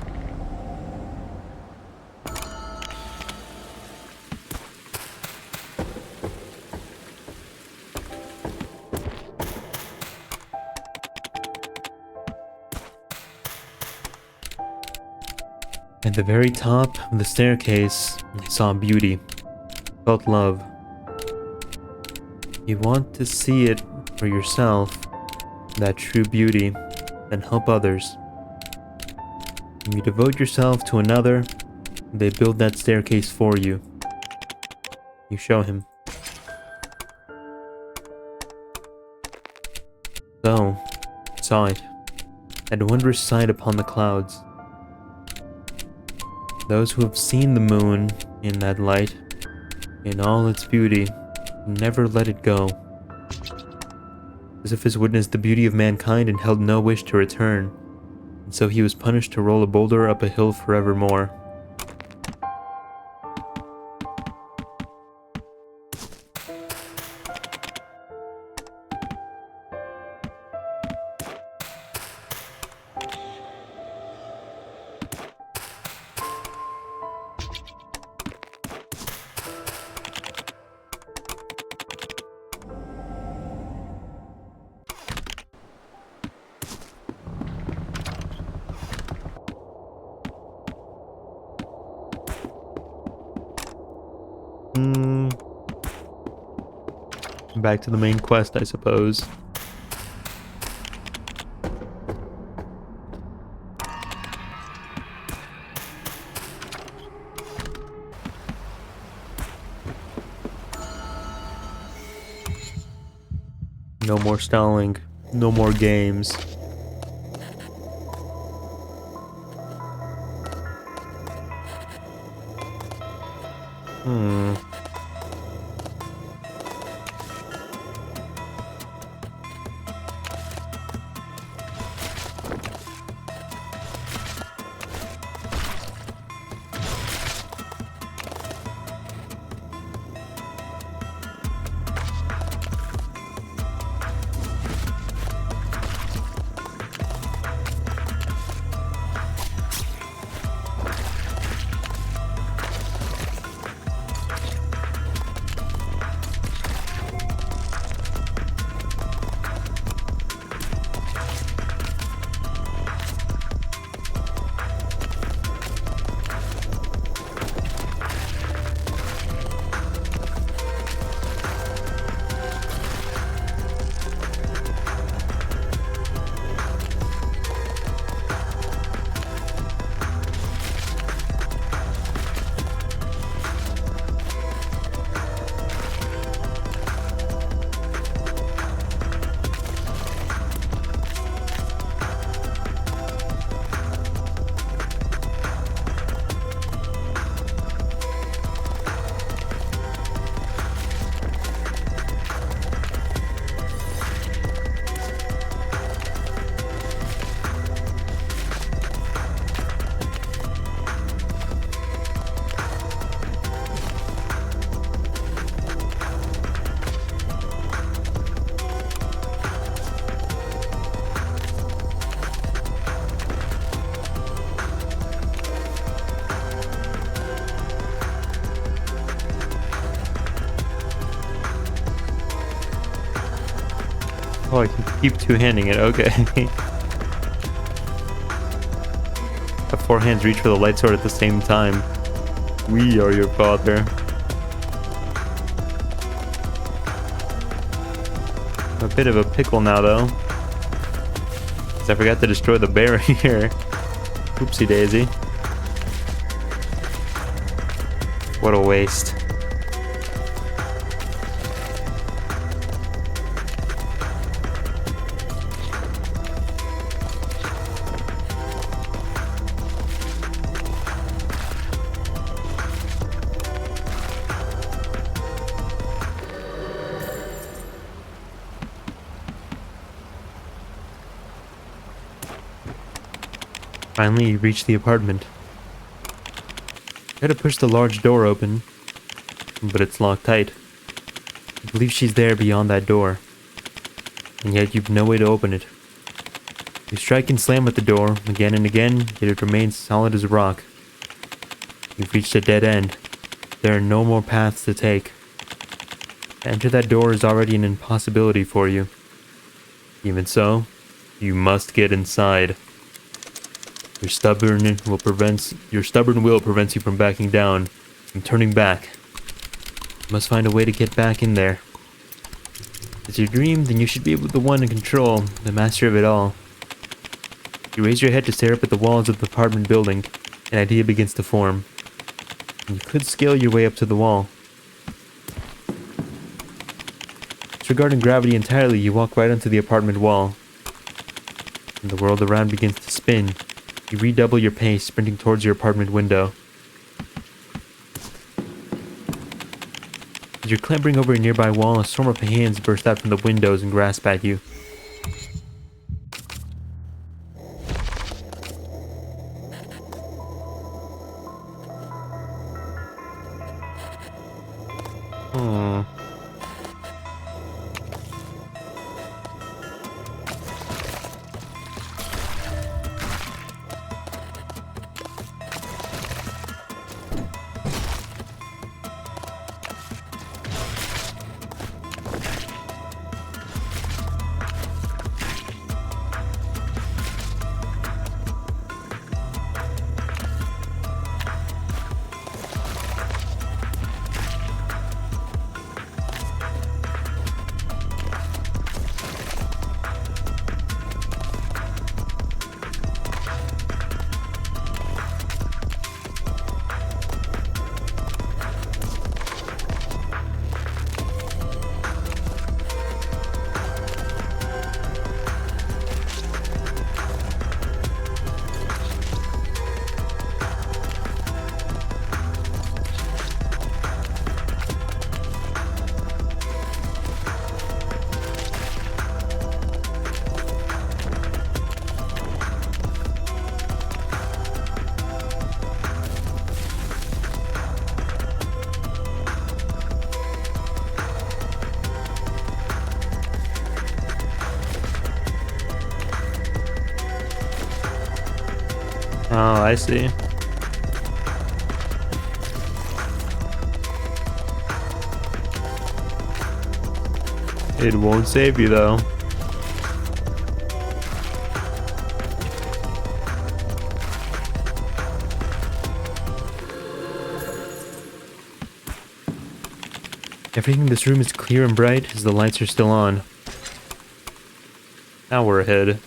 At the very top of the staircase, I saw beauty. Felt love. You want to see it for yourself, that true beauty, then help others. When you devote yourself to another, they build that staircase for you. You show him. So, saw it. That wondrous sight upon the clouds. Those who have seen the moon in that light, in all its beauty, never let it go. Sisyphus witnessed the beauty of mankind and held no wish to return, and so he was punished to roll a boulder up a hill forevermore. Back to the main quest, I suppose. No more stalling. No more games. Oh, I can keep two-handing it. Okay. Have four hands reach for the light sword at the same time. We are your father. I'm a bit of a pickle now, though. Because I forgot to destroy the barrier. Oopsie daisy. What a waste. Finally, you reach the apartment. Try to push the large door open, but it's locked tight. You believe she's there beyond that door, and yet you've no way to open it. You strike and slam at the door again and again, yet it remains solid as a rock. You've reached a dead end. There are no more paths to take. To enter that door is already an impossibility for you. Even so, you must get inside. Your stubborn will prevents you from backing down, from turning back. You must find a way to get back in there. If it's your dream, then you should be the one in control, the master of it all. You raise your head to stare up at the walls of the apartment building. An idea begins to form. You could scale your way up to the wall. Disregarding gravity entirely, you walk right onto the apartment wall. And the world around begins to spin. You redouble your pace, sprinting towards your apartment window. As you're clambering over a nearby wall, a swarm of hands burst out from the windows and grasp at you. Oh, I see. It won't save you, though. Everything in this room is clear and bright as the lights are still on. Now we're ahead.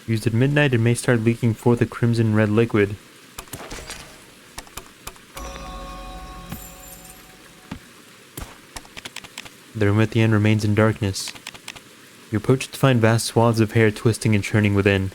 Used at midnight, it may start leaking forth a crimson red liquid. The room at the end remains in darkness. You approach it to find vast swaths of hair twisting and churning within.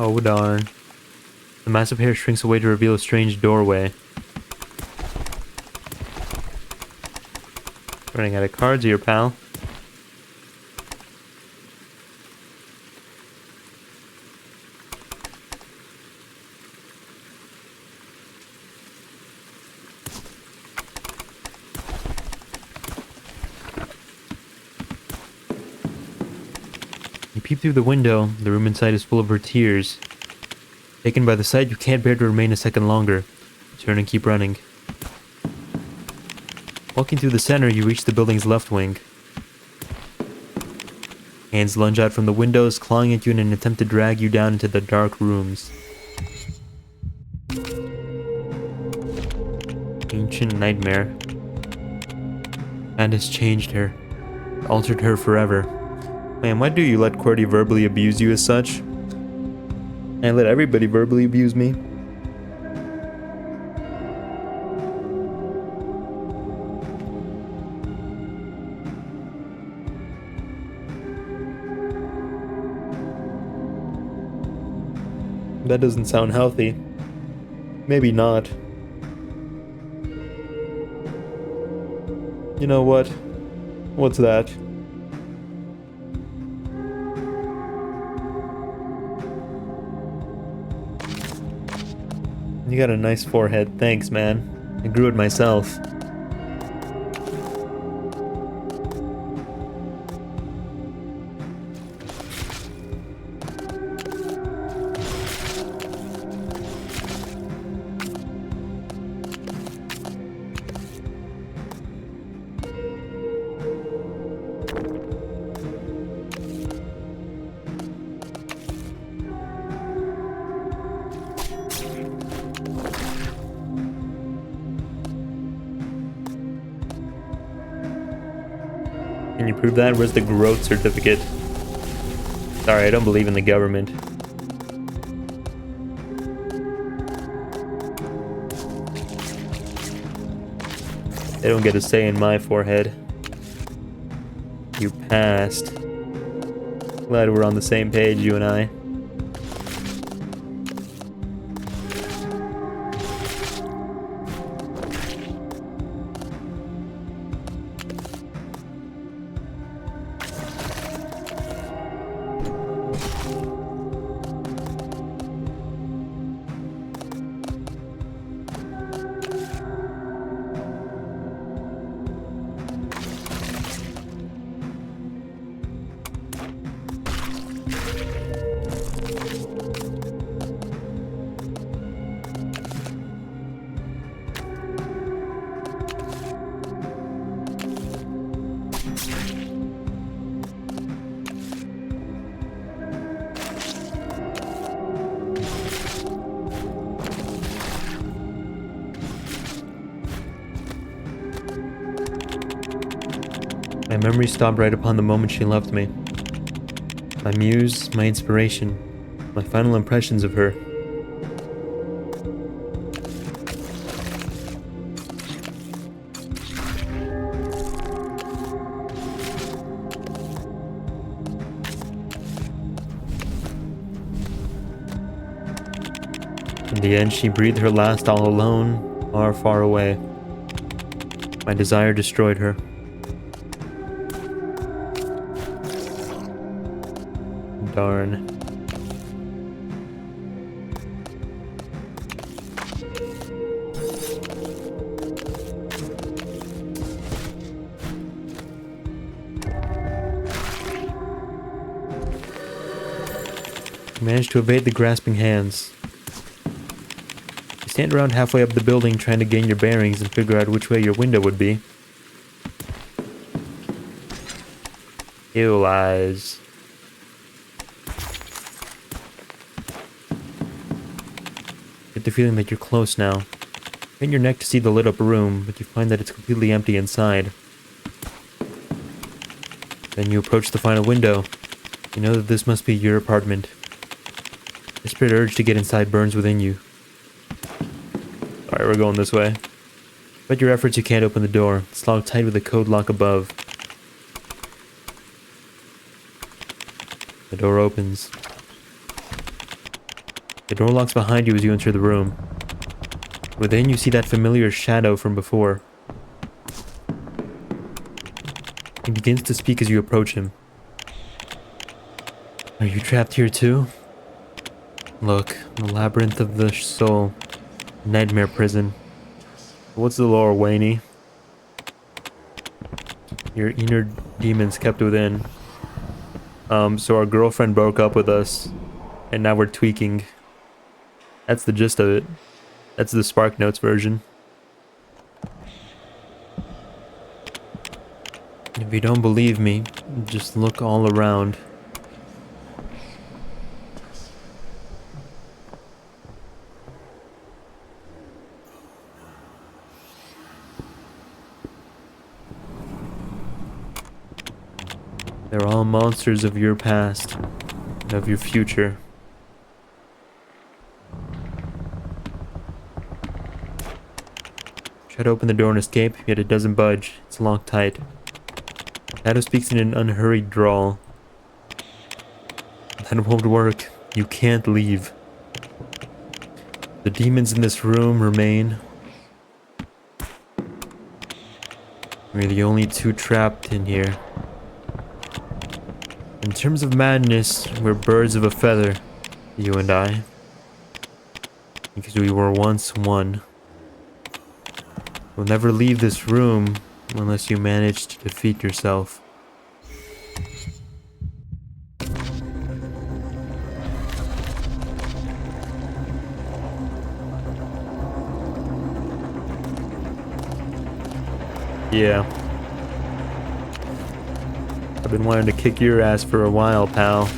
Oh darn. The massive hair shrinks away to reveal a strange doorway. Running out of cards here, pal. You peep through the window. The room inside is full of her tears. Taken by the sight, you can't bear to remain a second longer. You turn and keep running. Walking through the center, you reach the building's left wing. Hands lunge out from the windows, clawing at you in an attempt to drag you down into the dark rooms. Ancient nightmare. And has changed her. Altered her forever. Man, why do you let QWERTY verbally abuse you as such? I let everybody verbally abuse me. That doesn't sound healthy. Maybe not. You know what? What's that? You got a nice forehead, thanks man. I grew it myself. Can you prove that? Where's the growth certificate? Sorry, I don't believe in the government. They don't get a say in my forehead. You passed. Glad we're on the same page, you and I. My memory stopped right upon the moment she left me. My muse, my inspiration, my final impressions of her. In the end, she breathed her last all alone, far, far away. My desire destroyed her. Darn. You managed to evade the grasping hands. You stand around halfway up the building trying to gain your bearings and figure out which way your window would be. Ew, eyes. Get the feeling that you're close now. Bend your neck to see the lit up room, but you find that it's completely empty inside. Then you approach the final window. You know that this must be your apartment. Desperate urge to get inside burns within you. Alright, we're going this way. But your efforts, you can't open the door. It's locked tight with a code lock above. The door opens. The door locks behind you as you enter the room. Within, you see that familiar shadow from before. He begins to speak as you approach him. Are you trapped here too? Look, the labyrinth of the soul. Nightmare prison. What's the lore, Wayne? Your inner demons kept within. So our girlfriend broke up with us, and now we're tweaking. That's the gist of it. That's the Spark Notes version. If you don't believe me, just look all around. They're all monsters of your past, and of your future. Try to open the door and escape, yet it doesn't budge. It's locked tight. Shadow speaks in an unhurried drawl. That won't work. You can't leave. The demons in this room remain. We're the only two trapped in here. In terms of madness, we're birds of a feather, you and I. Because we were once one. You'll never leave this room unless you manage to defeat yourself. Yeah. I've been wanting to kick your ass for a while, pal.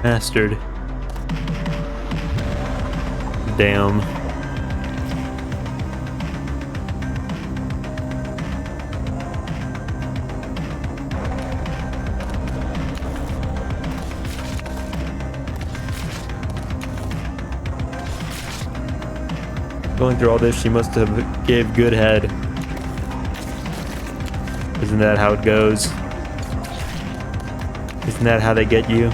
Bastard. Damn. Going through all this, she must have gave good head. Isn't that how it goes? Isn't that how they get you?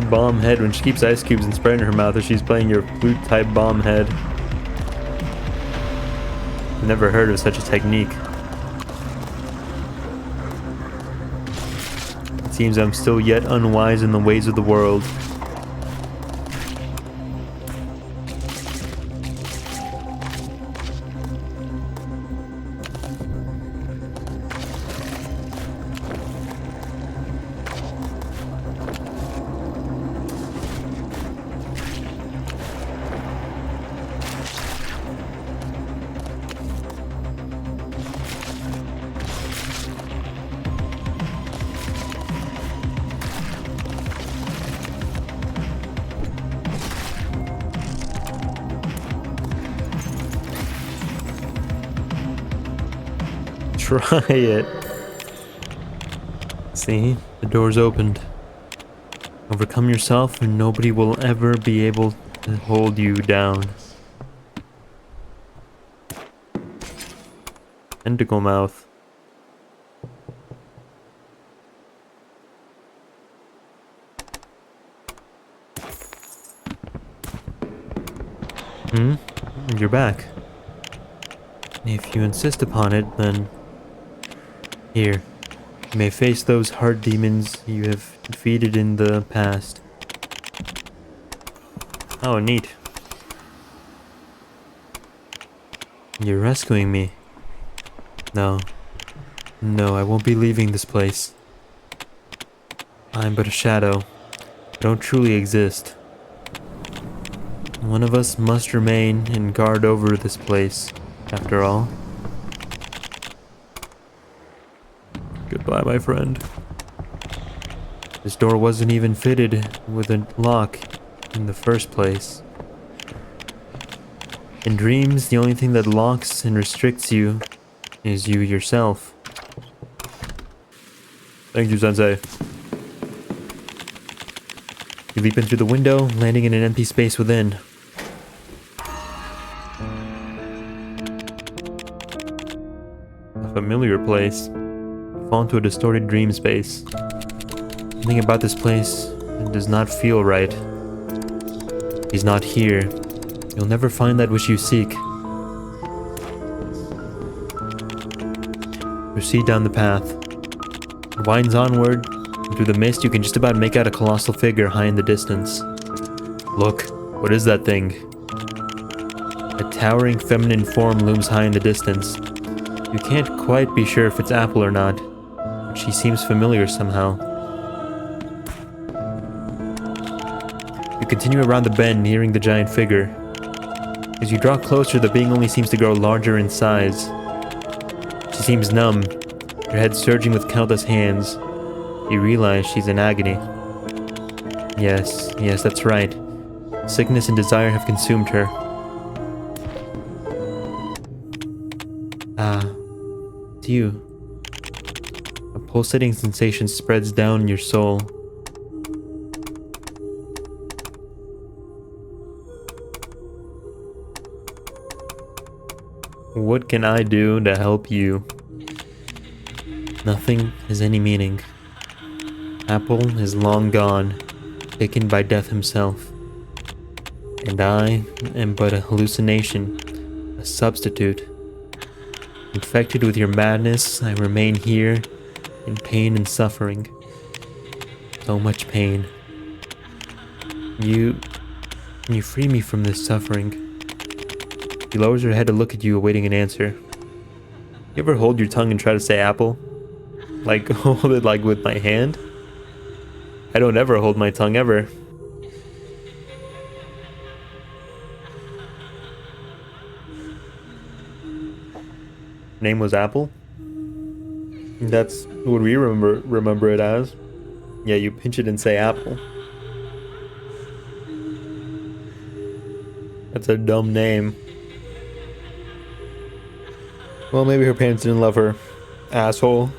Bomb head when she keeps ice cubes and Sprite in her mouth as she's playing your flute type bomb head. Never heard of such a technique. It seems I'm still yet unwise in the ways of the world. Try it. See? The door's opened. Overcome yourself and nobody will ever be able to hold you down. Tentacle mouth. You're back. If you insist upon it, then... Here. You may face those heart demons you have defeated in the past. Oh, neat. You're rescuing me. No. No, I won't be leaving this place. I'm but a shadow. I don't truly exist. One of us must remain and guard over this place, after all. Goodbye, my friend. This door wasn't even fitted with a lock in the first place. In dreams, the only thing that locks and restricts you is you yourself. Thank you, Sensei. You leap in through the window, landing in an empty space within. A familiar place. You fall into a distorted dream space. Something about this place does not feel right. He's not here. You'll never find that which you seek. Proceed down the path. It winds onward, and through the mist you can just about make out a colossal figure high in the distance. Look, what is that thing? A towering feminine form looms high in the distance. You can't quite be sure if it's Apple or not, but she seems familiar somehow. You continue around the bend, nearing the giant figure. As you draw closer, the being only seems to grow larger in size. She seems numb, her head surging with countless hands. You realize she's in agony. Yes, that's right. Sickness and desire have consumed her. It's you. A pulsating sensation spreads down your soul. What can I do to help you? Nothing has any meaning. Apple is long gone, taken by death himself. And I am but a hallucination, a substitute. Infected with your madness, I remain here in pain and suffering. So much pain. You free me from this suffering. She lowers her head to look at you, awaiting an answer. You ever hold your tongue and try to say apple? Like, hold it like with my hand? I don't ever hold my tongue, ever. Name was Apple? That's what we remember it as. Yeah, you pinch it and say apple. That's a dumb name. Well, maybe her parents didn't love her. Asshole.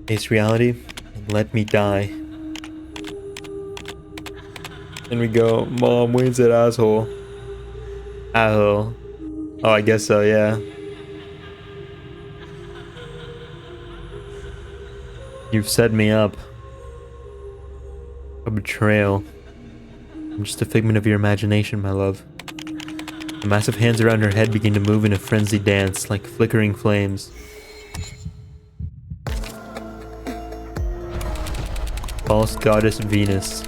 Face reality and let me die. And we go, Mom, Wayne said asshole. Asshole. Oh, I guess so, yeah. You've set me up. A betrayal. I'm just a figment of your imagination, my love. The massive hands around her head begin to move in a frenzied dance, like flickering flames. False goddess Venus.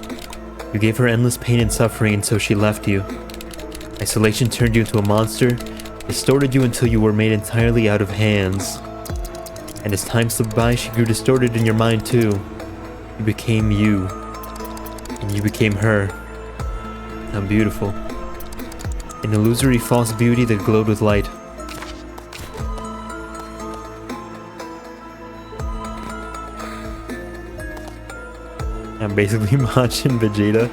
You gave her endless pain and suffering, and so she left you. Isolation turned you into a monster, distorted you until you were made entirely out of hands. And as time slipped by, she grew distorted in your mind too. You became you. And you became her. How beautiful. An illusory false beauty that glowed with light. I'm basically Majin Vegeta.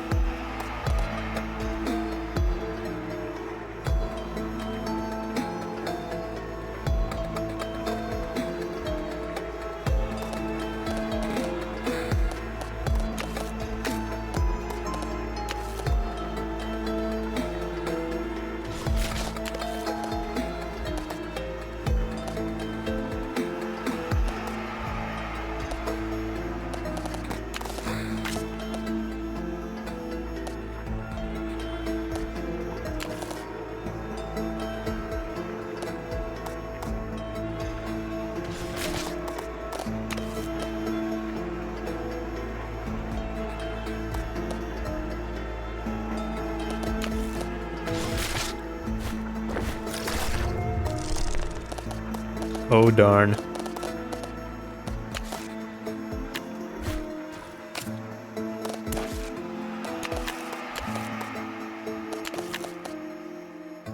Oh darn.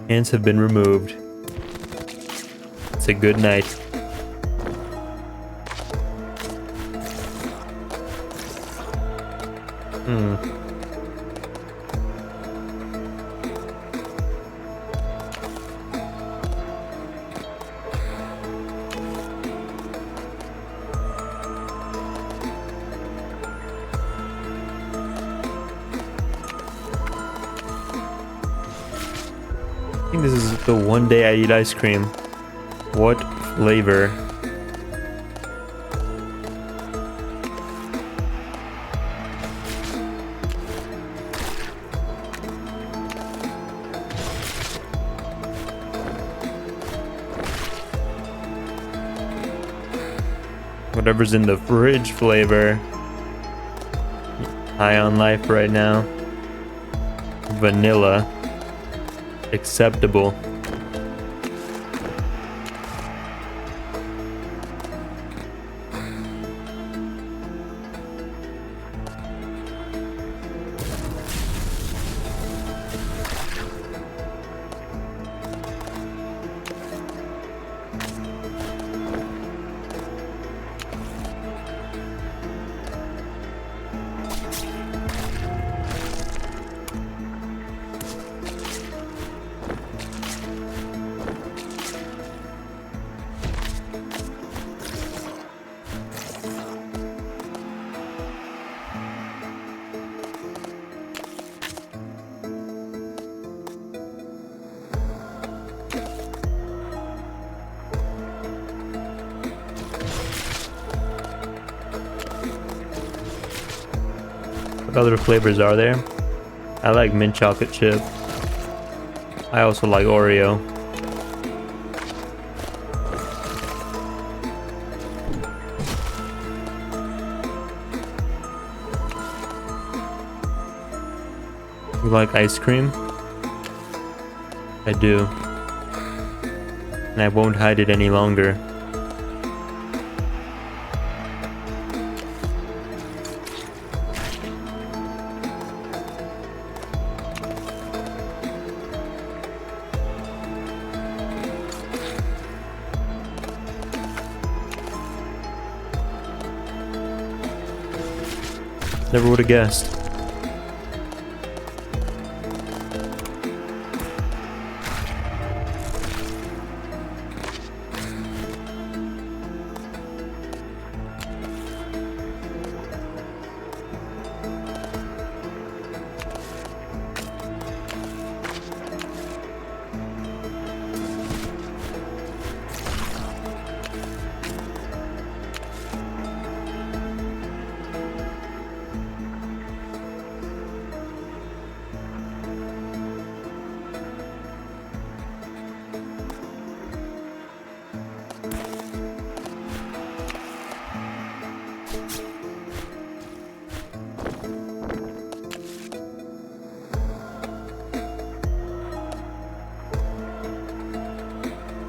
Hands have been removed. It's a good night. I think this is the one day I eat ice cream. What flavor? Whatever's in the fridge flavor. High on life right now. Vanilla. Acceptable. What other flavors are there? I like mint chocolate chip. I also like Oreo. You like ice cream? I do. And I won't hide it any longer. Never would have guessed.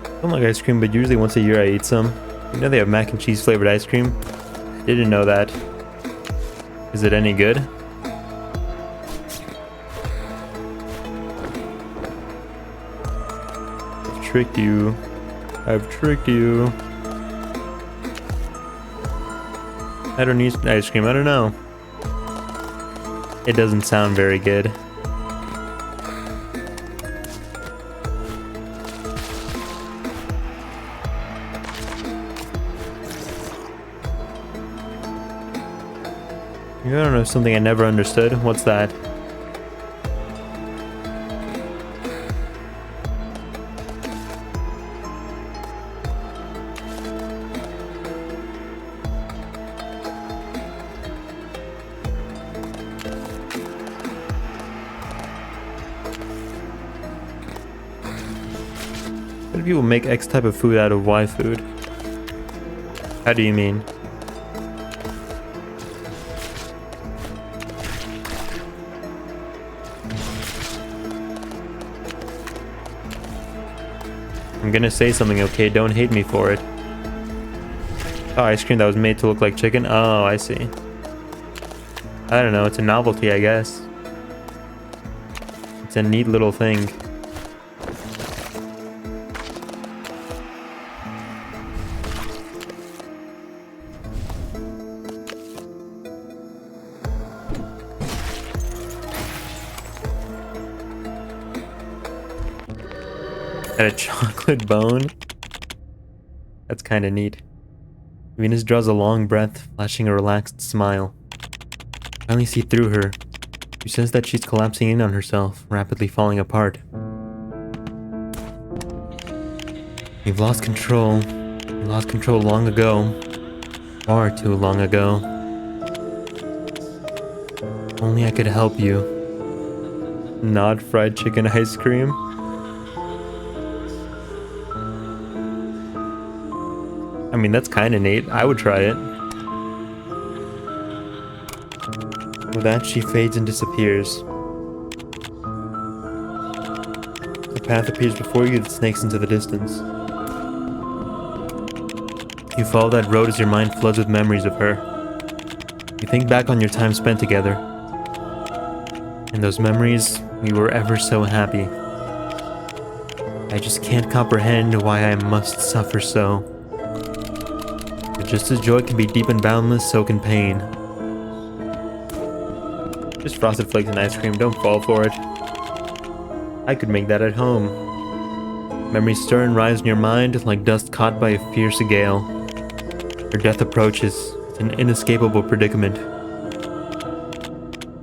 I don't like ice cream, but usually once a year I eat some. You know they have mac and cheese flavored ice cream? I didn't know that. Is it any good? I've tricked you. I've tricked you. I don't eat ice cream, I don't know. It doesn't sound very good. You don't know something I never understood? What's that? How do people make X type of food out of Y food? How do you mean? I'm gonna say something, okay? Don't hate me for it. Oh, ice cream that was made to look like chicken? Oh, I see. I don't know, it's a novelty, I guess. It's a neat little thing. And a chocolate bone? That's kind of neat. Venus draws a long breath, flashing a relaxed smile. You finally see through her. You sense that she's collapsing in on herself, rapidly falling apart. You've lost control. You lost control long ago. Far too long ago. Only I could help you. Not fried chicken ice cream? I mean, that's kind of neat. I would try it. With that, she fades and disappears. The path appears before you that snakes into the distance. You follow that road as your mind floods with memories of her. You think back on your time spent together. In those memories, we were ever so happy. I just can't comprehend why I must suffer so. But just as joy can be deep and boundless, so can pain. Just Frosted Flakes and ice cream, don't fall for it. I could make that at home. Memories stir and rise in your mind like dust caught by a fierce gale. Her death approaches. It's an inescapable predicament.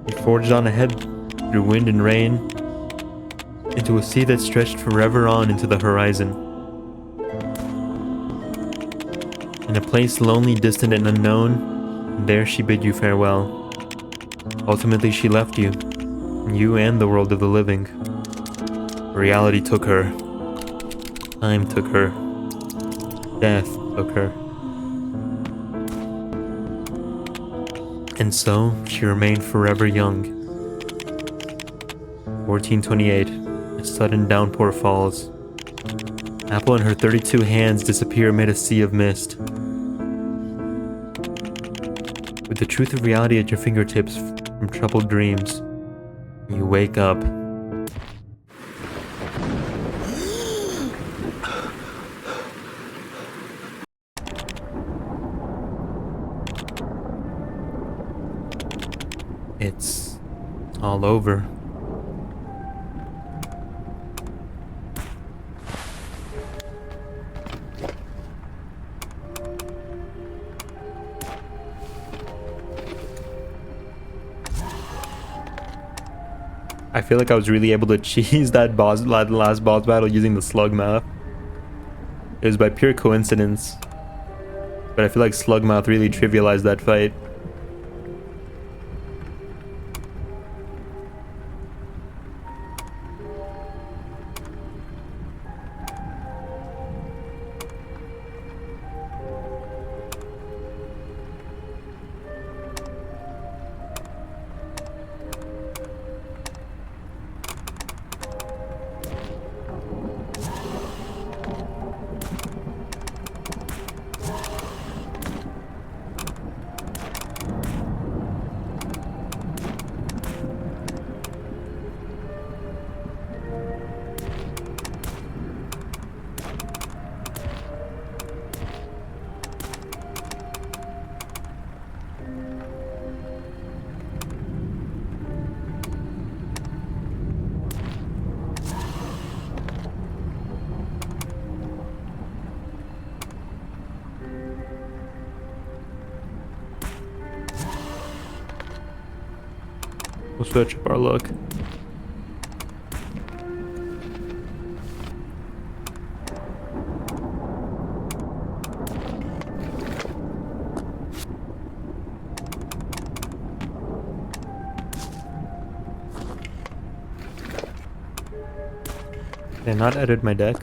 You forged on ahead through wind and rain, into a sea that stretched forever on into the horizon. In a place lonely, distant, and unknown, there she bid you farewell. Ultimately, she left you and the world of the living. Reality took her. Time took her. Death took her. And so, she remained forever young. 1428. A sudden downpour falls. Apple and her 32 hands disappear amid a sea of mist. With the truth of reality at your fingertips from troubled dreams, you wake up. It's all over. I feel like I was really able to cheese that last boss battle using the slug mouth. It was by pure coincidence, but I feel like Slugmouth really trivialized that fight. We'll switch up our look. Did I not edit my deck?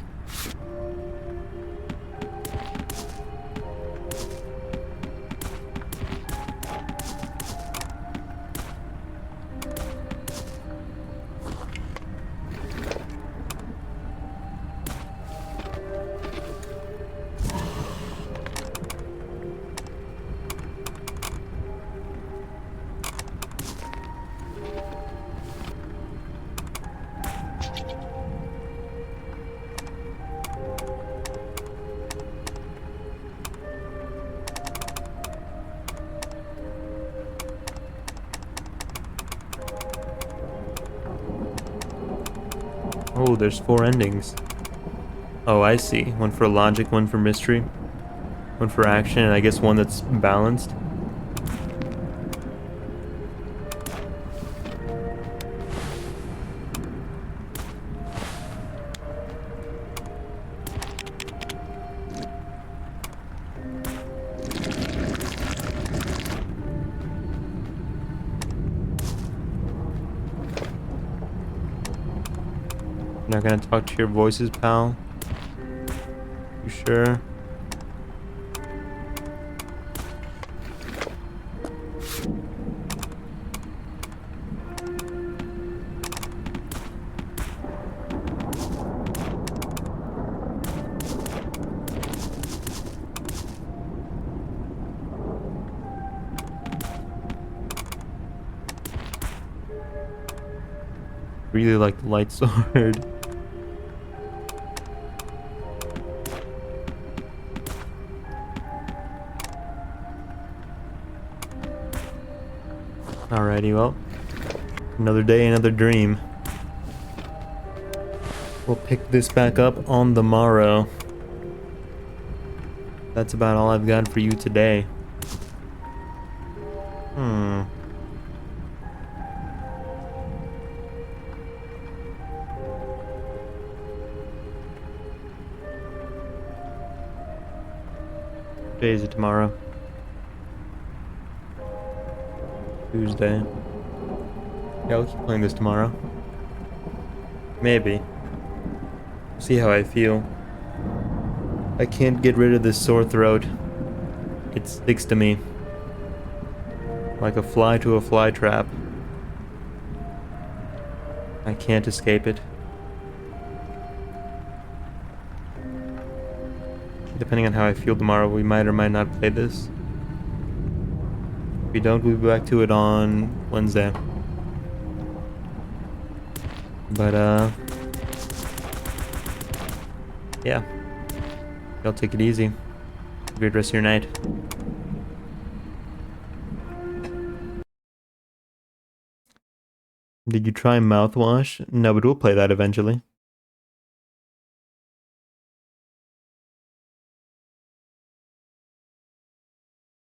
Oh, there's 4 endings. Oh, I see. One for logic, one for mystery, one for action, and I guess one that's balanced. Not gonna talk to your voices, pal? You sure? Really like the light sword. Alrighty, well. Another day, another dream. We'll pick this back up on the morrow. That's about all I've got for you today. What day is it tomorrow? Tuesday. Yeah, I'll keep playing this tomorrow. Maybe. See how I feel. I can't get rid of this sore throat. It sticks to me. Like a fly to a fly trap. I can't escape it. Depending on how I feel tomorrow, we might or might not play this. If we don't, we'll be back to it on Wednesday. But, yeah. Y'all take it easy. Have a great rest of your night. Did you try mouthwash? No, but we'll play that eventually.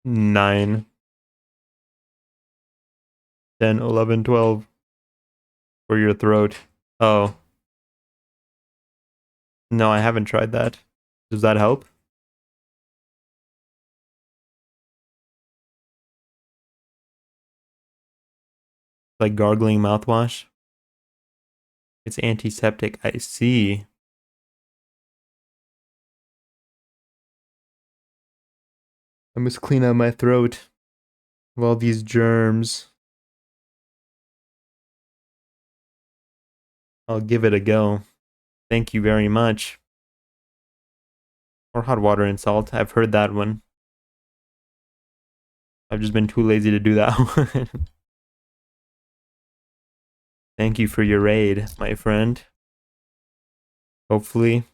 9, 10, 11, 12. For your throat. Oh. No, I haven't tried that. Does that help? Like gargling mouthwash? It's antiseptic. I see. I must clean out my throat of all these germs. I'll give it a go. Thank you very much. Or hot water and salt. I've heard that one. I've just been too lazy to do that one. Thank you for your aid, my friend. Hopefully,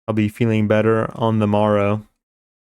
I'll be feeling better on the morrow.